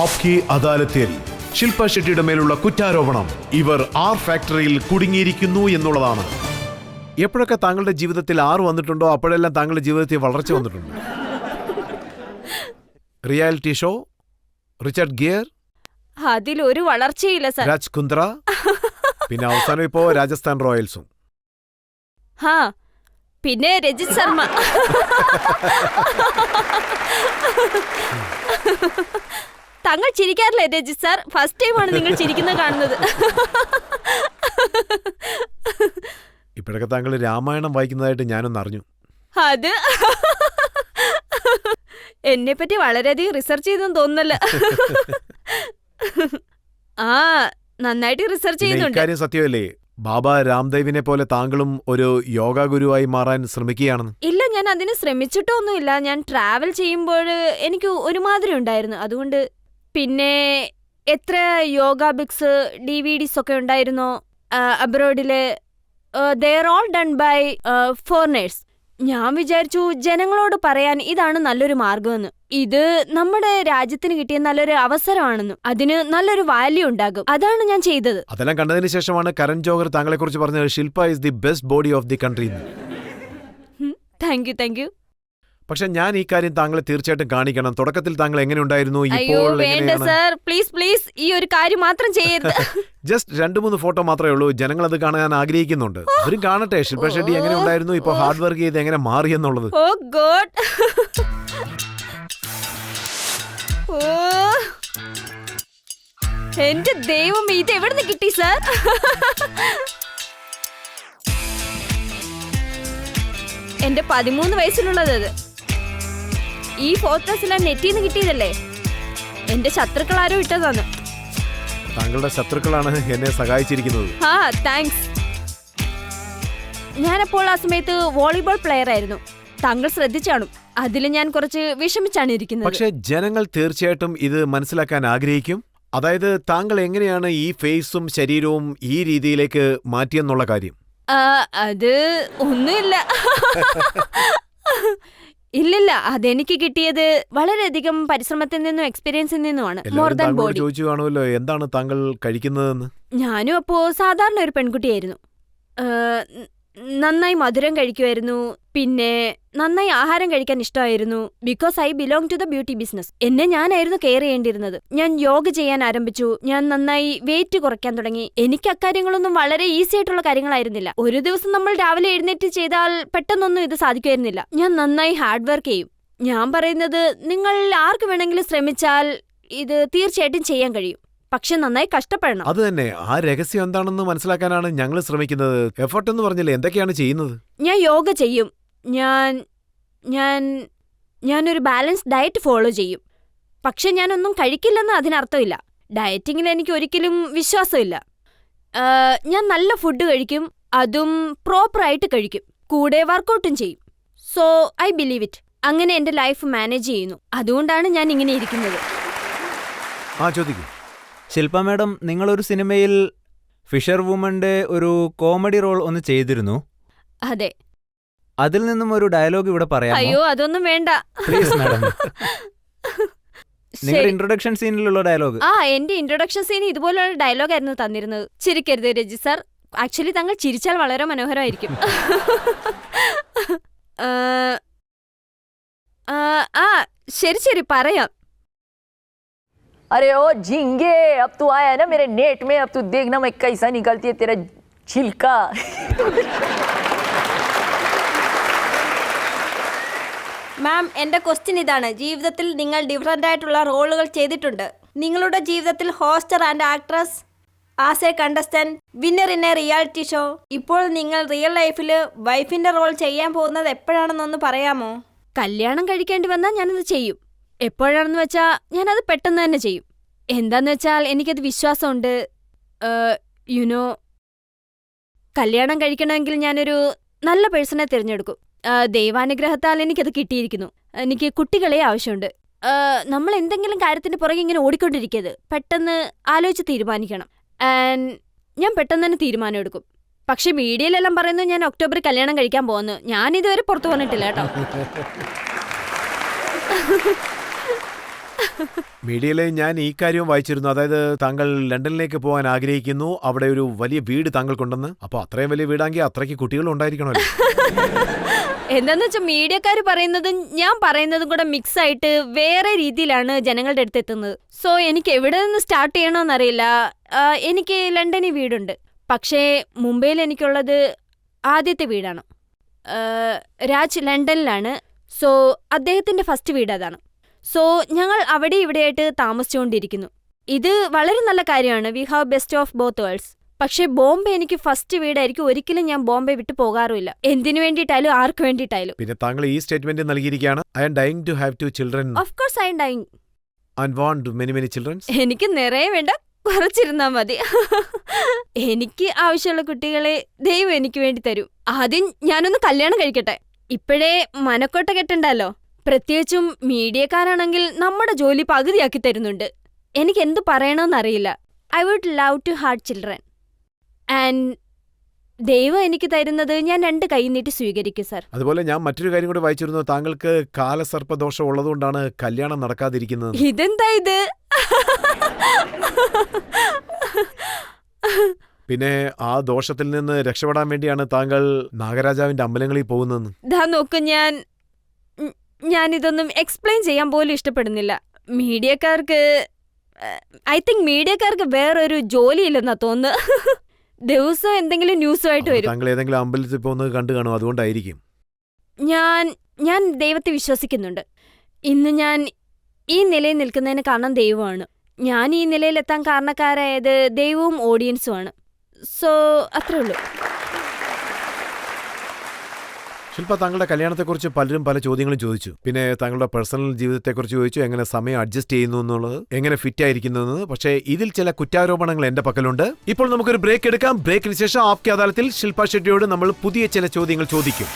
[SPEAKER 1] ആപ്കി അദാലത്തിൽ ശില്പ ഷെട്ടിയുടെ മേലുള്ള കുറ്റാരോപണം, ഇവർ ആർ ഫാക്ടറിയിൽ കുടുങ്ങിയിരിക്കുന്നു എന്നുള്ളതാണ്. എപ്പോഴൊക്കെ താങ്കളുടെ ജീവിതത്തിൽ ആർ വന്നിട്ടുണ്ടോ അപ്പോഴെല്ലാം താങ്കളുടെ ജീവിതത്തിൽ വളർച്ച വന്നിട്ടുണ്ട്. റിയാലിറ്റി ഷോ, റിച്ചാർഡ് ഗിയർ,
[SPEAKER 2] അതിലൊരു വളർച്ചയില്ല സർ.
[SPEAKER 1] രാജ് കുന്ദ്ര, പിന്നെ അവസാനം ഇപ്പോ രാജസ്ഥാൻ റോയൽസും.
[SPEAKER 2] ഹാ, പിന്നെ രജിത് ശർമ്മ. താങ്കൾ ചിരിക്കാറില്ലേ രജിത് സാർ? ഫസ്റ്റ് ടൈമാണ് നിങ്ങൾ ചിരിക്കുന്നത് കാണുന്നത്.
[SPEAKER 1] ഇപ്പോഴൊക്കെ താങ്കൾ രാമായണം വായിക്കുന്നതായിട്ട് ഞാനൊന്ന് അറിഞ്ഞു.
[SPEAKER 2] അത് എന്നെ പറ്റി വളരെയധികം റിസർച്ച് ചെയ്തെന്ന് തോന്നുന്നല്ലോ. ആ, നന്നായിട്ട് റിസർച്ച് ചെയ്യുന്നുണ്ട്.
[SPEAKER 1] ഇക്കാര്യം സത്യമല്ലേ? ബാബ രാംദേവിനെ പോലെ താങ്കളും ഒരു യോഗ ഗുരുവായി മാറാൻ ശ്രമിക്കുകയാണെന്ന്?
[SPEAKER 2] ഇല്ല, ഞാൻ അതിന് ശ്രമിച്ചിട്ടൊന്നുമില്ല. ഞാൻ ട്രാവൽ ചെയ്യുമ്പോൾ എനിക്ക് ഒരുമാതിരി ഉണ്ടായിരുന്നു, അതുകൊണ്ട്. പിന്നെ എത്ര യോഗ ബുക്സ്, DVDs ഒക്കെ ഉണ്ടായിരുന്നോ അബ്രോഡില്, they are all done by foreigners. ഞാൻ വിചാരിച്ചു ജനങ്ങളോട് പറയാൻ ഇതാണ് നല്ലൊരു മാർഗമെന്ന്. ഇത് നമ്മുടെ രാജ്യത്തിന് കിട്ടിയ നല്ലൊരു അവസരമാണെന്നും അതിന് നല്ലൊരു വാല്യൂ ഉണ്ടാകും. അതാണ് ഞാൻ ചെയ്തത്.
[SPEAKER 1] അതെല്ലാം കണ്ടതിന് ശേഷമാണ് കരൺ ജോഹർ താങ്കളെ കുറിച്ച് പറഞ്ഞത് Shilpa is the best body of the country.
[SPEAKER 2] Thank you.
[SPEAKER 1] പക്ഷെ ഞാൻ ഈ കാര്യം താങ്കളെ തീർച്ചയായിട്ടും കാണിക്കണം. തുടക്കത്തിൽ താങ്കൾ എങ്ങനെ ഉണ്ടായിരുന്നു,
[SPEAKER 2] അയ്യോ വേണ്ട സർ, പ്ലീസ് ഈ ഒരു കാര്യം മാത്രം ചെയ്യരുത്.
[SPEAKER 1] ജസ്റ്റ് 2-3 ഫോട്ടോ മാത്രമേ ഉള്ളൂ. ജനങ്ങൾ അത് കാണാൻ ആഗ്രഹിക്കുന്നുണ്ട്. അവരും കാണട്ടെ ശില്പ ഷെട്ടി എങ്ങനെ ഉണ്ടായിരുന്നു, ഇപ്പൊ ഹാർഡ് വർക്ക് ചെയ്ത് എങ്ങനെ മാറിയെന്നുള്ളത്.
[SPEAKER 2] ഓ ഗോഡ്, എന്റെ ദൈവം, ഇത് എവിടുന്ന് കിട്ടി സർ? എന്റെ 13 വയസ്സിലുള്ളത്. ഈ ഫോട്ടോസ് എല്ലാം നെറ്റിന്ന് കിട്ടിയതല്ലേ? എന്റെ ശത്രുക്കളാരോ ഇട്ടതാണ്.
[SPEAKER 1] താങ്കളുടെ ശത്രുക്കളാണ് എന്നെ സഹായിച്ചിരിക്കുന്നത്.
[SPEAKER 2] ആ, താങ്ക്സ്. ഞാനപ്പോൾ ആ സമയത്ത് വോളിബോൾ പ്ലെയർ ആയിരുന്നു. താങ്കൾ ശ്രദ്ധിച്ചാണു. അതിൽ ഞാൻ കുറച്ച് വിഷമിച്ചാണ് ഇരിക്കുന്നത്.
[SPEAKER 1] പക്ഷെ ജനങ്ങൾ തീർച്ചയായിട്ടും ഇത് മനസ്സിലാക്കാൻ ആഗ്രഹിക്കും. അതായത് താങ്കൾ എങ്ങനെയാണ് ഈ ഫേസും ശരീരവും ഈ രീതിയിലേക്ക് മാറ്റിയെന്നുള്ള കാര്യം.
[SPEAKER 2] അത് ഒന്നുമില്ല. ഇല്ലില്ല, അതെനിക്ക് കിട്ടിയത് വളരെയധികം പരിശ്രമത്തിൽ നിന്നും എക്സ്പീരിയൻസിൽ നിന്നുമാണ്. More than body.
[SPEAKER 1] ചോദിച്ചു കാണുമല്ലോ എന്താണ് താങ്കൾ കഴിക്കുന്നതെന്ന്.
[SPEAKER 2] ഞാനും അപ്പോ സാധാരണ ഒരു പെൺകുട്ടിയായിരുന്നു. നന്നായി മധുരം കഴിക്കുമായിരുന്നു, പിന്നെ നന്നായി ആഹാരം കഴിക്കാൻ ഇഷ്ടമായിരുന്നു. Because I belong to the beauty business. എന്നെ ഞാനായിരുന്നു കെയർ ചെയ്യേണ്ടിരുന്നത്. ഞാൻ യോഗ ചെയ്യാൻ ആരംഭിച്ചു. ഞാൻ നന്നായി വെയിറ്റ് കുറയ്ക്കാൻ തുടങ്ങി. എനിക്ക് അക്കാര്യങ്ങളൊന്നും വളരെ ഈസി ആയിട്ടുള്ള കാര്യങ്ങളായിരുന്നില്ല. ഒരു ദിവസം നമ്മൾ രാവിലെ എഴുന്നേറ്റ് ചെയ്താൽ പെട്ടെന്നൊന്നും ഇത് സാധിക്കുമായിരുന്നില്ല. ഞാൻ നന്നായി ഹാർഡ് വർക്ക് ചെയ്യും. ഞാൻ പറയുന്നത് നിങ്ങൾ ആർക്ക് വേണമെങ്കിലും ശ്രമിച്ചാൽ ഇത് തീർച്ചയായിട്ടും ചെയ്യാൻ കഴിയും. പക്ഷെ നന്നായി കഷ്ടപ്പെടണം.
[SPEAKER 1] അത് തന്നെ, ആ രഹസ്യം എന്താണെന്ന് മനസ്സിലാക്കാനാണ് ഞങ്ങൾ ശ്രമിക്കുന്നത്. എഫർട്ട് എന്ന് പറഞ്ഞില്ലേ, എന്തൊക്കെയാണ് ചെയ്യുന്നത്?
[SPEAKER 2] ഞാൻ യോഗ ചെയ്യും. ഞാനൊരു ബാലൻസ് ഡയറ്റ് ഫോളോ ചെയ്യും. പക്ഷെ ഞാനൊന്നും കഴിക്കില്ലെന്ന് അതിനർത്ഥമില്ല. ഡയറ്റിങ്ങിൽ എനിക്ക് ഒരിക്കലും വിശ്വാസമില്ല. ഞാൻ നല്ല ഫുഡ് കഴിക്കും, അതും പ്രോപ്പറായിട്ട് കഴിക്കും. കൂടെ വർക്കൗട്ടും ചെയ്യും. So I believe it. അങ്ങനെ എന്റെ ലൈഫ് മാനേജ് ചെയ്യുന്നു. അതുകൊണ്ടാണ് ഞാൻ ഇങ്ങനെ ഇരിക്കുന്നത്.
[SPEAKER 1] ചോദിക്കൂ.
[SPEAKER 4] ശില്പ മാഡം, നിങ്ങളൊരു സിനിമയിൽ ഫിഷർ വുമന്റെ ഒരു കോമഡി റോൾ ഒന്ന് ചെയ്തിരുന്നു.
[SPEAKER 2] അതെ.
[SPEAKER 4] അതിൽ നിന്നും ഒരു ഡയലോഗ് ഇവിടെ പറയാമോ?
[SPEAKER 2] അയ്യോ, അതൊന്നും വേണ്ട.
[SPEAKER 4] Please madam. നിങ്ങളുടെ ഇൻട്രൊഡക്ഷൻ സീനിലുള്ള ഡയലോഗ്.
[SPEAKER 2] എന്റെ ഇൻട്രൊഡക്ഷൻ സീൻ ഇതുപോലുള്ള ഡയലോഗായിരുന്നു തന്നിരുന്നത്. ചിരിക്കരുത് രജി സാർ. ആക്ച്വലി താങ്കൾ ചിരിച്ചാൽ വളരെ മനോഹരമായിരിക്കും. ശരി ശരി, പറയാം.
[SPEAKER 3] अरे ओ झिंगे, अब तू आया है ना मेरे नेट में, अब तू देखना मैं कैसा निकलती है तेरा छिलका.
[SPEAKER 2] മാം, എൻ്റെ ക്വസ്റ്റ്യൻ ഇതാണ്. ജീവിതത്തിൽ നിങ്ങൾ ഡിഫറൻ്റ് ആയിട്ടുള്ള റോളുകൾ ചെയ്തിട്ടുണ്ട്. നിങ്ങളുടെ ജീവിതത്തിൽ hoster and actress, as a contestant, winner in a reality show. ഇപ്പോൾ നിങ്ങൾ റിയൽ ലൈഫിൽ വൈഫിൻ്റെ റോൾ ചെയ്യാൻ പോകുന്നത് എപ്പോഴാണെന്നൊന്ന് പറയാമോ? കല്യാണം കഴിക്കേണ്ടി വന്നാൽ ഞാനത് ചെയ്യും. എപ്പോഴാണെന്ന് വെച്ചാൽ ഞാനത് പെട്ടെന്ന് തന്നെ ചെയ്യും. എന്താന്ന് വെച്ചാൽ എനിക്കത് വിശ്വാസമുണ്ട്. യുനോ, കല്യാണം കഴിക്കണമെങ്കിൽ ഞാനൊരു നല്ല പേഴ്സണെ തിരഞ്ഞെടുക്കും. ദൈവാനുഗ്രഹത്താൽ എനിക്കത് കിട്ടിയിരിക്കുന്നു. എനിക്ക് കുട്ടികളെ ആവശ്യമുണ്ട്. നമ്മൾ എന്തെങ്കിലും കാര്യത്തിന് പുറകെ ഇങ്ങനെ ഓടിക്കൊണ്ടിരിക്കരുത്. പെട്ടെന്ന് ആലോചിച്ച് തീരുമാനിക്കണം. ആൻഡ് ഞാൻ പെട്ടെന്ന് തന്നെ തീരുമാനം എടുക്കും. പക്ഷെ മീഡിയയിലെല്ലാം പറയുന്നു ഞാൻ ഒക്ടോബറിൽ കല്യാണം കഴിക്കാൻ പോകുന്നു. ഞാനിതുവരെ പുറത്തു വന്നിട്ടില്ല കേട്ടോ.
[SPEAKER 1] മീഡിയയിൽ ഞാൻ ഈ കാര്യവും വായിച്ചിരുന്നു. അതായത് താങ്കൾ ലണ്ടനിലേക്ക് പോകാൻ ആഗ്രഹിക്കുന്നു, അവിടെ ഒരു വലിയ വീട് താങ്കൾക്കുണ്ടെന്ന്. അപ്പൊ അത്രയും വലിയ വീടാണെങ്കിൽ അത്രയ്ക്ക് കുട്ടികൾ ഉണ്ടായിരിക്കണമല്ലോ.
[SPEAKER 2] എന്താന്ന് വെച്ചാൽ മീഡിയക്കാർ പറയുന്നതും ഞാൻ പറയുന്നതും കൂടെ മിക്സ് ആയിട്ട് വേറെ രീതിയിലാണ് ജനങ്ങളുടെ അടുത്ത് എത്തുന്നത്. സോ എനിക്ക് എവിടെ നിന്ന് സ്റ്റാർട്ട് ചെയ്യണമെന്നറിയില്ല. എനിക്ക് ലണ്ടനിൽ വീടുണ്ട്. പക്ഷേ മുംബൈയിൽ എനിക്കുള്ളത് ആദ്യത്തെ വീടാണ്. രാജ് ലണ്ടനിലാണ്. സോ അദ്ദേഹത്തിന്റെ ഫസ്റ്റ് വീട് അതാണ്. സോ ഞങ്ങൾ അവിടെ ഇവിടെയായിട്ട് താമസിച്ചുകൊണ്ടിരിക്കുന്നു. ഇത് വളരെ നല്ല കാര്യമാണ്. We have best of both worlds. പക്ഷേ ബോംബെ എനിക്ക് ഫസ്റ്റ് വീടായിരിക്കും. ഒരിക്കലും ഞാൻ ബോംബെ വിട്ടു പോകാറുമില്ല. എന്തിനു വേണ്ടിയിട്ടായാലും ആർക്ക് വേണ്ടിയിട്ടായാലും.
[SPEAKER 1] പിന്നെ താങ്കൾ ഈ സ്റ്റേറ്റ്മെന്റ് നൽകിയിരിക്കുകയാണ്. I am dying to have 2 children.
[SPEAKER 2] Of course I am dying.
[SPEAKER 1] And want many children.
[SPEAKER 2] എനിക്ക് നിറയെ വേണ്ട, കുറച്ചിരുന്നാ മതി. എനിക്ക് ആവശ്യമുള്ള കുട്ടികളെ ദൈവം എനിക്ക് വേണ്ടി തരും. ആദ്യം ഞാനൊന്ന് കല്യാണം കഴിക്കട്ടെ. ഇപ്പോഴേ മനക്കോട്ട കെട്ടണ്ടല്ലോ. പ്രത്യേകിച്ചും മീഡിയക്കാരാണെങ്കിൽ നമ്മുടെ ജോലി പകുതിയാക്കി തരുന്നുണ്ട്. എനിക്ക് എന്ത് പറയണമെന്നറിയില്ല. I would love to have children. And ദൈവം എനിക്ക് തരുന്നത് ഞാൻ 2 കൈ നീട്ടി സ്വീകരിക്കും സർ.
[SPEAKER 1] അതുപോലെ ഞാൻ മറ്റൊരു കാര്യം കൂടി വായിച്ചിരുന്നു. താങ്കൾക്ക് കാലസർപ്പദോഷം ഉള്ളതുകൊണ്ടാണ് കല്യാണം നടക്കാതിരിക്കുന്നത്.
[SPEAKER 2] ഇതെന്താ ഇത്?
[SPEAKER 1] പിന്നെ ആ ദോഷത്തിൽ നിന്ന് രക്ഷപ്പെടാൻ വേണ്ടിയാണ് താങ്കൾ നാഗരാജാവിന്റെ അമ്പലങ്ങളിൽ പോകുന്നതെന്ന്.
[SPEAKER 2] ദാ നോക്കൂ, ഞാനിതൊന്നും എക്സ്പ്ലെയിൻ ചെയ്യാൻ പോലും ഇഷ്ടപ്പെടുന്നില്ല. ഐ തിങ്ക് മീഡിയക്കാർക്ക് വേറൊരു ജോലിയില്ലെന്നാ തോന്നുന്നു. ദിവസം എന്തെങ്കിലും ന്യൂസുമായിട്ട് വരും.
[SPEAKER 1] താങ്കൾ ഏതെങ്കിലും അമ്പലത്തിൽ പോകുന്നത് കണ്ടു കാണും, അതുകൊണ്ടായിരിക്കും.
[SPEAKER 2] ഞാൻ ദൈവത്തെ വിശ്വസിക്കുന്നുണ്ട്. ഇന്ന് ഞാൻ ഈ നിലയിൽ നിൽക്കുന്നതിന് കാരണം ദൈവമാണ്. ഞാൻ ഈ നിലയിലെത്താൻ കാരണക്കാരായത് ദൈവവും ഓഡിയൻസുമാണ്. സോ അത്രേ ഉള്ളൂ.
[SPEAKER 1] ശില്പ, താങ്കളുടെ കല്യാണത്തെക്കുറിച്ച് പലരും പല ചോദ്യങ്ങളും ചോദിച്ചു. പിന്നെ താങ്കളുടെ പേഴ്സണൽ ജീവിതത്തെക്കുറിച്ച് ചോദിച്ചു, എങ്ങനെ സമയം അഡ്ജസ്റ്റ് ചെയ്യുന്നു എന്നുള്ളത്, എങ്ങനെ ഫിറ്റ് ആയിരിക്കുന്നത്. പക്ഷേ ഇതിൽ ചില കുറ്റാരോപണങ്ങൾ എന്റെ പക്കലുണ്ട്. ഇപ്പോൾ നമുക്കൊരു ബ്രേക്ക് എടുക്കാം. ബ്രേക്കിന് ശേഷം ആപ്കി അദാലത്തിൽ ശില്പ ഷെട്ടിയോട് നമ്മൾ പുതിയ ചില ചോദ്യങ്ങൾ ചോദിക്കും.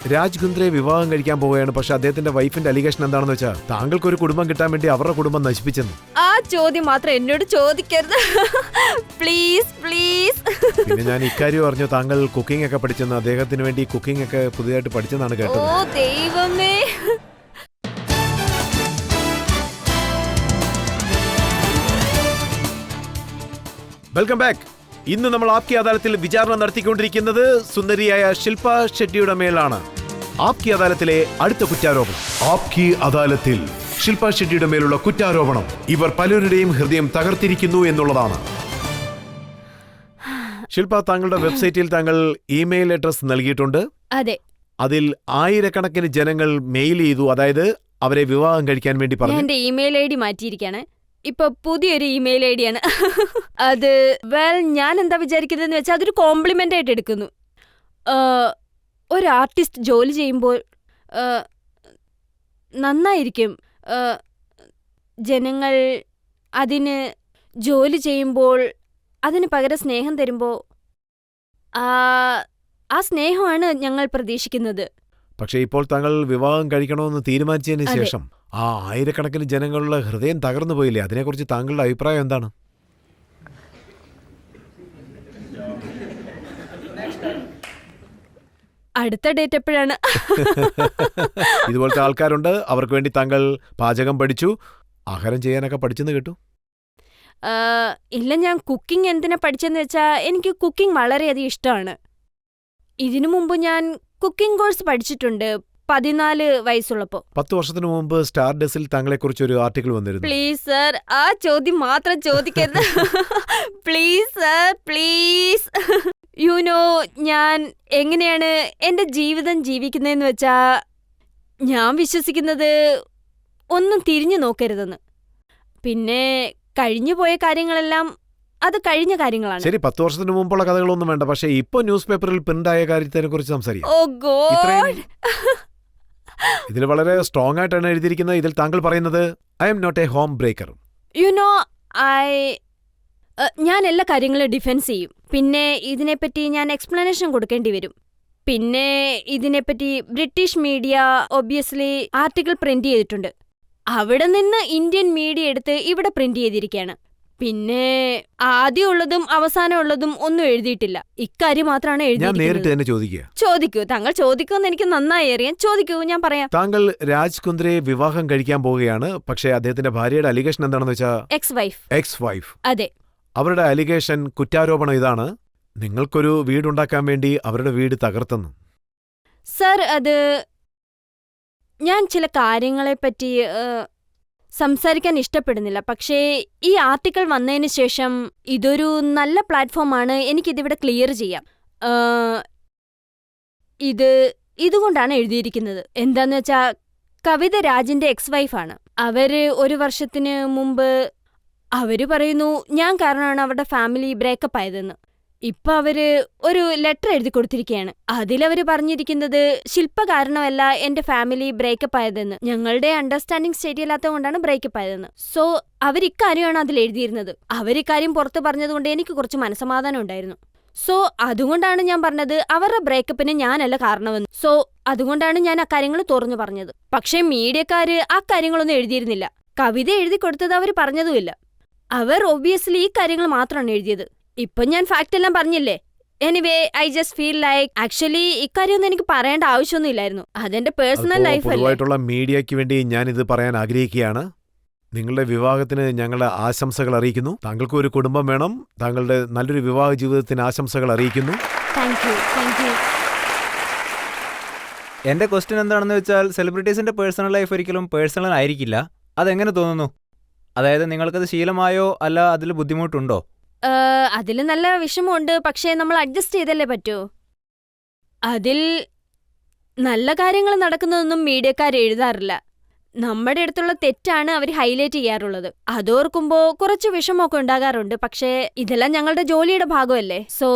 [SPEAKER 1] രാജ് കുന്ദ്രയെ വിവാഹം കഴിക്കാൻ പോവുകയാണ്. പക്ഷെ അദ്ദേഹത്തിന്റെ വൈഫിന്റെ അലിഗേഷൻ എന്താണെന്ന് വെച്ചാൽ താങ്കൾക്ക് ഒരു കുടുംബം കിട്ടാൻ വേണ്ടി അവരുടെ കുടുംബം നശിപ്പിച്ചെന്ന്.
[SPEAKER 2] ആ ചോദ്യം മാത്രം എന്നോട് ചോദിക്കരുത് പ്ലീസ് പ്ലീസ്.
[SPEAKER 1] പിന്നെ ഞാൻ ഇക്കാര്യം അറിഞ്ഞു താങ്കൾ കുക്കിംഗ് ഒക്കെ പഠിച്ചെന്ന്. അദ്ദേഹത്തിന് വേണ്ടി കുക്കിംഗ് ഒക്കെ പുതിയതായിട്ട് പഠിച്ചെന്നാണ് കേട്ടത്.
[SPEAKER 2] ഓ ദൈവമേ.
[SPEAKER 1] Welcome back. ഇന്ന് നമ്മൾ ആപ്കി അദാലത്തിൽ വിചാരണ നടത്തിക്കൊണ്ടിരിക്കുന്നത് സുന്ദരിയായ ശില്പ ഷെട്ടിയുടെ മേലാണ്. ആപ്കി അദാലത്തിലെ അടുത്ത കുറ്റാരോപണം. ആപ്കി അദാലത്തിൽ ശില്പ ഷെട്ടിയുടെ മേലുള്ള കുറ്റാരോപണം ഇവർ പലരുടെയും ഹൃദയം തകർത്തിരിക്കുന്നു എന്നുള്ളതാണ്. ശില്പ, താങ്കളുടെ വെബ്സൈറ്റിൽ താങ്കൾ ഇമെയിൽ അഡ്രസ് നൽകിയിട്ടുണ്ട്.
[SPEAKER 2] അതെ.
[SPEAKER 1] അതിൽ ആയിരക്കണക്കിന് ജനങ്ങൾ മെയിൽ ചെയ്തു, അതായത് അവരെ വിവാഹം കഴിക്കാൻ വേണ്ടി
[SPEAKER 2] ഞാൻ
[SPEAKER 1] പറഞ്ഞു.
[SPEAKER 2] എന്റെ ഇമെയിൽ ഐ ഡി മാറ്റിയിരിക്കാണ്. ഇപ്പൊ പുതിയൊരു ഇമെയിൽ ഐ ഡിയാണ്. അത് ഞാൻ എന്താ വിചാരിക്കുന്നതെന്ന് വെച്ചാൽ അതൊരു കോംപ്ലിമെന്റ് ആയിട്ട് എടുക്കുന്നു. ഒരു ആർട്ടിസ്റ്റ് ജോലി ചെയ്യുമ്പോൾ നന്നായിരിക്കും. ജനങ്ങൾ അതിന് ജോലി ചെയ്യുമ്പോൾ അതിന് പകരം സ്നേഹം തരുമ്പോൾ ആ സ്നേഹമാണ് ഞങ്ങൾ പ്രതീക്ഷിക്കുന്നത്.
[SPEAKER 1] പക്ഷേ ഇപ്പോൾ താങ്കൾ വിവാഹം കഴിക്കണമെന്ന് തീരുമാനിച്ചതിന്
[SPEAKER 2] അതെ.
[SPEAKER 1] ശേഷം ആ ആയിരക്കണക്കിന് ജനങ്ങളുടെ ഹൃദയം തകർന്നു പോയില്ലേ? അതിനെക്കുറിച്ച് താങ്കളുടെ അഭിപ്രായം എന്താണ്?
[SPEAKER 2] അടുത്ത ഡേറ്റ് എപ്പോഴാണ്?
[SPEAKER 1] ഇതുപോലത്തെ ആൾക്കാരുണ്ട്. അവർക്ക് വേണ്ടി താങ്കൾ പാചകം പഠിച്ചു, ആഹാരം ചെയ്യാനൊക്കെ പഠിച്ചെന്ന് കേട്ടു.
[SPEAKER 2] ഇല്ല, ഞാൻ കുക്കിംഗ് എന്തിനാ പഠിച്ചെന്ന് വെച്ചാൽ എനിക്ക് കുക്കിംഗ് വളരെയധികം ഇഷ്ടമാണ്. ഇതിനു മുമ്പ് ഞാൻ കുക്കിംഗ് കോഴ്സ് പഠിച്ചിട്ടുണ്ട് 14 വയസ്സുള്ളപ്പോ.
[SPEAKER 1] 10 വർഷത്തിന് മുമ്പ് സ്റ്റാർ ഡസിൽ താങ്കളെക്കുറിച്ച് ഒരു ആർട്ടിക്കിൾ വന്നിരുന്നു.
[SPEAKER 2] പ്ലീസ് സർ, ആ ചോദ്യം മാത്രം ചോദിക്കരുത്. Please sir, please. ഞാൻ എങ്ങനെയാണ് എന്റെ ജീവിതം ജീവിക്കുന്നതെന്ന് വെച്ചാ ഞാൻ വിശ്വസിക്കുന്നത് ഒന്നും തിരിഞ്ഞു നോക്കരുതെന്ന്. പിന്നെ കഴിഞ്ഞുപോയ കാര്യങ്ങളെല്ലാം അത് കഴിഞ്ഞ കാര്യങ്ങളാണ്.
[SPEAKER 1] ശരി, 10 വർഷത്തിന് മുമ്പുള്ള കഥകളൊന്നും വേണ്ട. പക്ഷേ ഇപ്പൊ ന്യൂസ് പേപ്പറിൽ പ്രിന്റ് ആയ കാര്യത്തിനെ കുറിച്ച് സംസാരിക്കാം.
[SPEAKER 2] Oh god.
[SPEAKER 1] ഇതിൽ വളരെ സ്ട്രോങ് ആയിട്ടാണ് എഴുതിയിരിക്കുന്നത്. ഇതിൽ താങ്കൾ പറയുന്നത് I am not a home breaker.
[SPEAKER 2] ഞാൻ എല്ലാ കാര്യങ്ങളും ഡിഫെൻസ് ചെയ്യും. പിന്നെ ഇതിനെപ്പറ്റി ഞാൻ എക്സ്പ്ലനേഷൻ കൊടുക്കേണ്ടി വരും. പിന്നെ ഇതിനെപ്പറ്റി British media obviously article print ചെയ്തിട്ടുണ്ട്. അവിടെ നിന്ന് ഇന്ത്യൻ മീഡിയ എടുത്ത് ഇവിടെ പ്രിന്റ് ചെയ്തിരിക്കുകയാണ്. പിന്നെ ആദ്യമുള്ളതും അവസാനമുള്ളതും ഒന്നും എഴുതിയിട്ടില്ല. ഇക്കാര്യം മാത്രമാണ്
[SPEAKER 1] ഞാൻ നേരിട്ട്
[SPEAKER 2] എഴുതിയിരിക്കുന്നത്.
[SPEAKER 1] തന്നെ ചോദിക്കുക.
[SPEAKER 2] ചോദിക്കൂ, താങ്കൾ ചോദിക്കുമെന്ന് എനിക്ക് നന്നായി അറിയാം. ചോദിക്കൂ, ഞാൻ പറയാം.
[SPEAKER 1] താങ്കൾ രാജ് കുന്ദ്രയെ വിവാഹം കഴിക്കാൻ പോവുകയാണ്. പക്ഷേ അദ്ദേഹത്തിന്റെ ഭാര്യയുടെ അലിഗേഷൻ എന്താണെന്ന് വെച്ചാൽ എക്സ് വൈഫ്.
[SPEAKER 2] അതെ.
[SPEAKER 1] അവരുടെ അലിഗേഷൻ, കുറ്റാരോപണം ഇതാണ്: നിങ്ങൾക്കൊരു വീടുണ്ടാക്കാൻ വേണ്ടി അവരുടെ വീട് തകർത്തെന്ന്.
[SPEAKER 2] സർ, ഞാൻ ചില കാര്യങ്ങളെപ്പറ്റി സംസാരിക്കാൻ ഇഷ്ടപ്പെടുന്നില്ല. പക്ഷേ ഈ ആർട്ടിക്കിൾ വന്നതിന് ശേഷം ഇതൊരു നല്ല പ്ലാറ്റ്ഫോമാണ്. എനിക്കിതിവിടെ ക്ലിയർ ചെയ്യാം. ഇതുകൊണ്ടാണ് എഴുതിയിരിക്കുന്നത്. എന്താന്ന് വെച്ചാ കവിത രാജിന്റെ എക്സ് വൈഫാണ്. അവര് 1 വർഷത്തിന് മുമ്പ് അവര് പറയുന്നു ഞാൻ കാരണമാണ് അവരുടെ ഫാമിലി ബ്രേക്കപ്പ് ആയതെന്ന്. ഇപ്പൊ അവര് ഒരു ലെറ്റർ എഴുതി കൊടുത്തിരിക്കുകയാണ്. അതിലവര് പറഞ്ഞിരിക്കുന്നത് ശില്പ കാരണമല്ല എന്റെ ഫാമിലി ബ്രേക്കപ്പ് ആയതെന്ന്, ഞങ്ങളുടെ അണ്ടർസ്റ്റാൻഡിങ് ശരിയല്ലാത്തത് കൊണ്ടാണ് ബ്രേക്കപ്പ് ആയതെന്ന്. സോ അവരിക്കാര്യമാണ് അതിൽ എഴുതിയിരുന്നത്. അവരിക്കാര്യം പുറത്ത് പറഞ്ഞതുകൊണ്ട് എനിക്ക് കുറച്ച് മനസ്സമാധാനം ഉണ്ടായിരുന്നു. സോ അതുകൊണ്ടാണ് ഞാൻ പറഞ്ഞത് അവരുടെ ബ്രേക്കപ്പിന് ഞാനല്ല കാരണമെന്ന്. സോ അതുകൊണ്ടാണ് ഞാൻ അക്കാര്യങ്ങൾ തുറന്നു പറഞ്ഞത്. പക്ഷേ മീഡിയക്കാര് ആ കാര്യങ്ങളൊന്നും എഴുതിയിരുന്നില്ല. കവിത എഴുതി കൊടുത്തത് അവർ പറഞ്ഞതുമില്ല. അവർ ഒബ്വിയസ്ലി ഈ കാര്യങ്ങൾ മാത്രമാണ് എഴുതിയത്. ഇപ്പൊ ഞാൻ ഫാക്ട് എല്ലാം പറഞ്ഞില്ലേ. Anyway, I just feel like actually ഇക്കാര്യമൊന്നും എനിക്ക് പറയേണ്ട ആവശ്യമൊന്നുമില്ലായിരുന്നു. അതെന്റെ പേഴ്സണൽ ലൈഫ് അല്ലേ.
[SPEAKER 1] പൊതുവായിട്ടുള്ള മീഡിയയ്ക്ക് വേണ്ടി ഞാൻ ഇത് പറയാൻ ആഗ്രഹിക്കുകയാണ്. നിങ്ങളുടെ വിവാഹത്തിന് ഞങ്ങളുടെ ആശംസകൾ അറിയിക്കുന്നു. താങ്കൾക്ക് ഒരു കുടുംബം വേണം. താങ്കളുടെ നല്ലൊരു വിവാഹ ജീവിതത്തിന് ആശംസകൾ അറിയിക്കുന്നു.
[SPEAKER 2] Thank you.
[SPEAKER 4] എന്റെ ക്വസ്റ്റ്യൻ എന്താണെന്ന് വെച്ചാൽ സെലിബ്രിറ്റീസിന്റെ പേഴ്സണൽ ലൈഫ് ഒരിക്കലും പേഴ്സണൽ ആയിരിക്കില്ല. അതെങ്ങനെ തോന്നുന്നു? അതായത് നിങ്ങൾക്കത് ശീലമായോ അല്ല അതിൽ ബുദ്ധിമുട്ടുണ്ടോ?
[SPEAKER 2] അതിൽ നല്ല വിഷമമുണ്ട്. പക്ഷേ നമ്മൾ അഡ്ജസ്റ്റ് ചെയ്തല്ലേ പറ്റൂ. അതിൽ നല്ല കാര്യങ്ങൾ നടക്കുന്നതൊന്നും മീഡിയക്കാർ എഴുതാറില്ല. നമ്മുടെ അടുത്തുള്ള തെറ്റാണ് അവർ ഹൈലൈറ്റ് ചെയ്യാറുള്ളത്. അതോർക്കുമ്പോൾ കുറച്ച് വിഷമമൊക്കെ ഉണ്ടാകാറുണ്ട്. പക്ഷേ ഇതെല്ലാം ഞങ്ങളുടെ ജോലിയുടെ ഭാഗമല്ലേ. സോ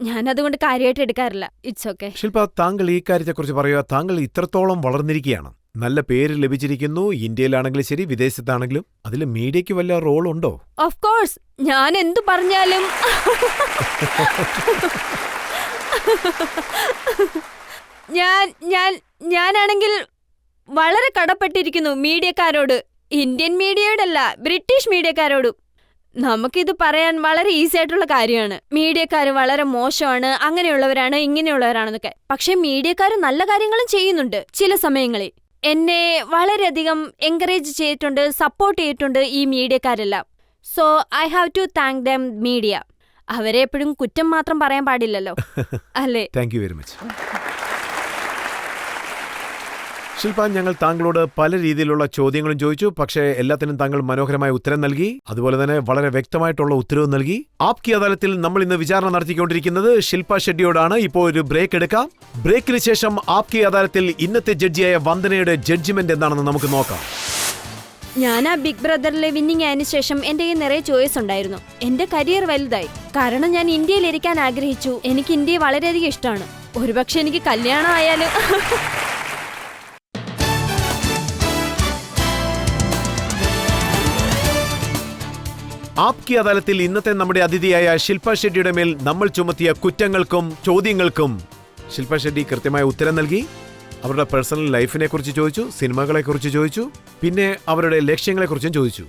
[SPEAKER 2] ഞാനതുകൊണ്ട് കാര്യമായിട്ട് എടുക്കാറില്ല. It's okay.
[SPEAKER 1] ശില്പ, താങ്കൾ ഈ കാര്യത്തെക്കുറിച്ച് പറയുക. താങ്കൾ ഇത്രത്തോളം വളർന്നിരിക്കുകയാണ്, നല്ല പേര് ലഭിച്ചിരിക്കുന്നു. ഇന്ത്യയിലാണെങ്കിലും ശരി, വിദേശത്താണെങ്കിലും. അതിൽ മീഡിയയ്ക്ക് വല്ല റോളുണ്ടോ?
[SPEAKER 2] Of course. ഞാൻ എന്തു പറഞ്ഞാലും ഞാനാണെങ്കിൽ വളരെ കടപ്പെട്ടിരിക്കുന്നു മീഡിയക്കാരോട്. Indian മീഡിയയോടല്ല, British മീഡിയക്കാരോടും. നമുക്കിത് പറയാൻ വളരെ ഈസി ആയിട്ടുള്ള കാര്യമാണ്. മീഡിയക്കാർ വളരെ മോശമാണ്, അങ്ങനെയുള്ളവരാണ്, ഇങ്ങനെയുള്ളവരാണെന്നൊക്കെ. പക്ഷെ മീഡിയക്കാർ നല്ല കാര്യങ്ങളും ചെയ്യുന്നുണ്ട് ചില സമയങ്ങളിൽ. എന്നെ വളരെയധികം എൻകറേജ് ചെയ്തിട്ടുണ്ട്, സപ്പോർട്ട് ചെയ്തിട്ടുണ്ട് ഈ മീഡിയക്കാരെല്ലാം. So I have to thank them media. അവരെ എപ്പോഴും കുറ്റം മാത്രം പറയാൻ പാടില്ലല്ലോ, അല്ലേ?
[SPEAKER 1] Thank you very much. Shilpa, ഞങ്ങൾ താങ്കളോട് പല രീതിയിലുള്ള ചോദ്യങ്ങളും ചോദിച്ചു, പക്ഷേ എല്ലാത്തിനും താങ്കൾ മനോഹരമായ ഉത്തരം നൽകി. അതുപോലെ തന്നെ വളരെ വ്യക്തമായിട്ടുള്ള ഉത്തരവും നൽകി. ആപ്കി അദാലത്തിൽ നമ്മൾ ഇന്ന് വിചാരണ നടത്തിക്കൊണ്ടിരിക്കുന്നത് ശില്പ ഷെട്ടിയോടാണ്. ഇപ്പോൾ ഒരു ബ്രേക്ക് എടുക്കാം. ബ്രേക്കിന് ശേഷം ആപ്കി അദാലത്തിൽ ഇന്നത്തെ ജഡ്ജിയായ വന്ദനയുടെ ജഡ്ജ്മെന്റ് എന്താണെന്ന് നമുക്ക് നോക്കാം.
[SPEAKER 2] ഞാൻ ആ ബിഗ് ബ്രദറിലെ വിന്നിങ് ആയതിനു ശേഷം എന്റെ കയ്യിൽ നിറയെ ചോയ്സ് ഉണ്ടായിരുന്നു. എന്റെ കരിയർ വലുതായി, കാരണം ഞാൻ ഇന്ത്യയിൽ ഇരിക്കാൻ ആഗ്രഹിച്ചു. എനിക്ക് ഇന്ത്യയെ വളരെയധികം ഇഷ്ടമാണ്. ഒരുപക്ഷെ എനിക്ക് കല്യാണം ആയാലും.
[SPEAKER 1] ആപ്കി അദാലത്തിൽ ഇന്നത്തെ നമ്മുടെ അതിഥിയായ ശില്പ ഷെട്ടിയുടെ മേൽ നമ്മൾ ചുമത്തിയ കുറ്റങ്ങൾക്കും ചോദ്യങ്ങൾക്കും ശില്പ ഷെട്ടി കൃത്യമായ ഉത്തരം നൽകി. അവരുടെ പേഴ്സണൽ ലൈഫിനെ കുറിച്ച് ചോദിച്ചു, സിനിമകളെക്കുറിച്ച് ചോദിച്ചു, പിന്നെ അവരുടെ ലക്ഷ്യങ്ങളെക്കുറിച്ചും ചോദിച്ചു.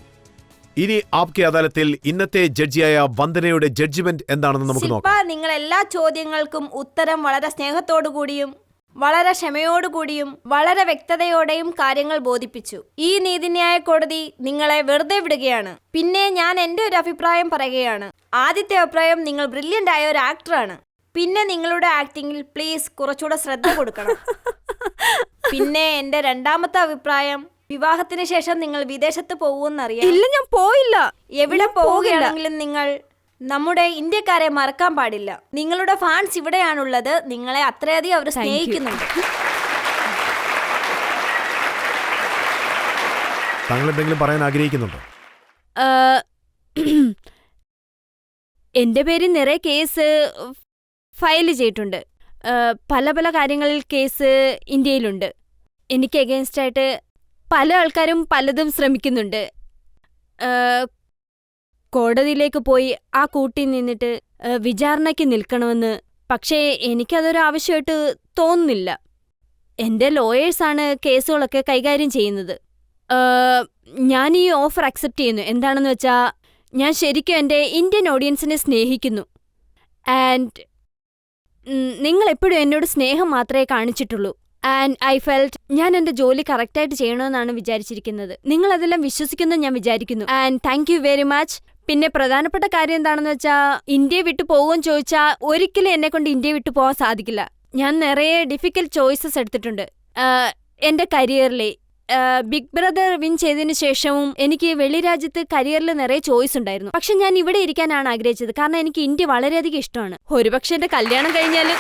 [SPEAKER 1] ഇനി ആപ്കി അദാലത്തിൽ ഇന്നത്തെ ജഡ്ജിയായ വന്ദനയുടെ ജഡ്ജ്മെന്റ് എന്താണെന്ന് നമുക്ക് നോക്കാം.
[SPEAKER 5] നിങ്ങൾ എല്ലാ ചോദ്യങ്ങൾക്കും ഉത്തരം വളരെ സ്നേഹത്തോടുകൂടിയും വളരെ ക്ഷമയോടുകൂടിയും വളരെ വ്യക്തതയോടെയും കാര്യങ്ങൾ ബോധിപ്പിച്ചു. ഈ നീതിന്യായ കോടതി നിങ്ങളെ വെറുതെ വിടുകയാണ്. പിന്നെ ഞാൻ എൻ്റെ ഒരു അഭിപ്രായം പറയുകയാണ്. ആദ്യത്തെ അഭിപ്രായം, നിങ്ങൾ ബ്രില്യൻ്റ് ആയ ഒരു ആക്ടറാണ്. പിന്നെ നിങ്ങളുടെ ആക്ടിങ്ങിൽ പ്ലീസ് കുറച്ചുകൂടെ ശ്രദ്ധ കൊടുക്കണം. പിന്നെ എൻ്റെ രണ്ടാമത്തെ അഭിപ്രായം, വിവാഹത്തിന് ശേഷം നിങ്ങൾ വിദേശത്ത് പോകുമെന്നറിയാം.
[SPEAKER 2] ഇല്ല, ഞാൻ പോയില്ല.
[SPEAKER 5] എവിടെ പോവുകയാണെങ്കിലും നിങ്ങൾ നമ്മുടെ ഇന്ത്യക്കാരെ മറക്കാൻ പാടില്ല. നിങ്ങളുടെ ഫാൻസ് ഇവിടെയാണുള്ളത്. നിങ്ങളെ അത്രയധികം അവർ സ്നേഹിക്കുന്നുണ്ട്.
[SPEAKER 1] താങ്കൾ എന്തെങ്കിലും പറയാൻ ആഗ്രഹിക്കുന്നുണ്ടോ?
[SPEAKER 2] എന്റെ പേരിൽ നിറയെ കേസ് ഫയൽ ചെയ്തിട്ടുണ്ട്. പല പല കാര്യങ്ങളിൽ കേസ് ഇന്ത്യയിലുണ്ട്. എനിക്ക് എഗെയിൻസ്റ്റ് ആയിട്ട് പല ആൾക്കാരും പലതും ശ്രമിക്കുന്നുണ്ട്. കോടതിയിലേക്ക് പോയി ആ കൂട്ടി നിന്നിട്ട് വിചാരണയ്ക്ക് നിൽക്കണമെന്ന്. പക്ഷേ എനിക്കതൊരു ആവശ്യമായിട്ട് തോന്നുന്നില്ല. എൻ്റെ ലോയേഴ്സാണ് കേസുകളൊക്കെ കൈകാര്യം ചെയ്യുന്നത്. ഞാൻ ഈ ഓഫർ അക്സെപ്റ്റ് ചെയ്യുന്നു. എന്താണെന്ന് വെച്ചാൽ, ഞാൻ ശരിക്കും എൻ്റെ ഇന്ത്യൻ ഓഡിയൻസിനെ സ്നേഹിക്കുന്നു. ആൻഡ് നിങ്ങളെപ്പോഴും എന്നോട് സ്നേഹം മാത്രമേ കാണിച്ചിട്ടുള്ളൂ. ആൻഡ് ഐ ഫെൽറ്റ് ഞാൻ എൻ്റെ ജോലി കറക്റ്റായിട്ട് ചെയ്യണമെന്നാണ് വിചാരിച്ചിരിക്കുന്നത്. നിങ്ങളതെല്ലാം വിശ്വസിക്കുന്നു ഞാൻ വിചാരിക്കുന്നു. And thank you very much. പിന്നെ പ്രധാനപ്പെട്ട കാര്യം എന്താണെന്ന് വെച്ചാൽ, ഇന്ത്യയെ വിട്ടു പോകുമെന്ന് ചോദിച്ചാൽ ഒരിക്കലും എന്നെ കൊണ്ട് ഇന്ത്യയെ വിട്ടു പോകാൻ സാധിക്കില്ല. ഞാൻ നിറയെ ഡിഫിക്കൽട്ട് ചോയ്സസ് എടുത്തിട്ടുണ്ട് എൻ്റെ കരിയറിലെ. ബിഗ് ബ്രദർ വിൻ ചെയ്തതിനു ശേഷവും എനിക്ക് വെളിരാജ്യത്ത് കരിയറിൽ നിറയെ ചോയ്സ് ഉണ്ടായിരുന്നു. പക്ഷെ ഞാൻ ഇവിടെ ഇരിക്കാനാണ് ആഗ്രഹിച്ചത്, കാരണം എനിക്ക് ഇന്ത്യ വളരെയധികം ഇഷ്ടമാണ്. ഒരുപക്ഷെ എൻ്റെ കല്യാണം കഴിഞ്ഞാലും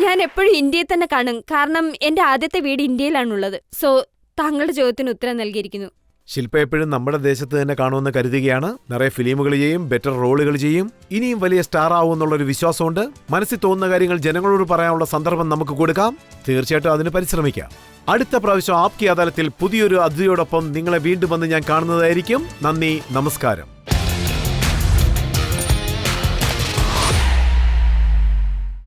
[SPEAKER 2] ഞാൻ എപ്പോഴും ഇന്ത്യയിൽ തന്നെ കാണും, കാരണം എൻ്റെ ആദ്യത്തെ വീട് ഇന്ത്യയിലാണുള്ളത്. സോ താങ്കളുടെ ചോദ്യത്തിന് ഉത്തരം നൽകിയിരിക്കുന്നു.
[SPEAKER 1] ശില്പ എപ്പോഴും നമ്മുടെ ദേശത്ത് തന്നെ കാണുമെന്ന് കരുതുകയാണ്. നിറയെ ഫിലിമുകൾ ചെയ്യും, ബെറ്റർ റോളുകൾ ചെയ്യും, ഇനിയും വലിയ സ്റ്റാർ ആവും എന്നുള്ളൊരു വിശ്വാസമുണ്ട്. മനസ്സിൽ തോന്നുന്ന കാര്യങ്ങൾ ജനങ്ങളോട് പറയാനുള്ള സന്ദർഭം നമുക്ക് കൊടുക്കാം. തീർച്ചയായിട്ടും അതിന് പരിശ്രമിക്കാം. അടുത്ത പ്രാവശ്യം ആപ്കി അദാലത്തിൽ പുതിയൊരു അതിഥിയോടൊപ്പം നിങ്ങളെ വീണ്ടും വന്ന് ഞാൻ കാണുന്നതായിരിക്കും. നന്ദി, നമസ്കാരം.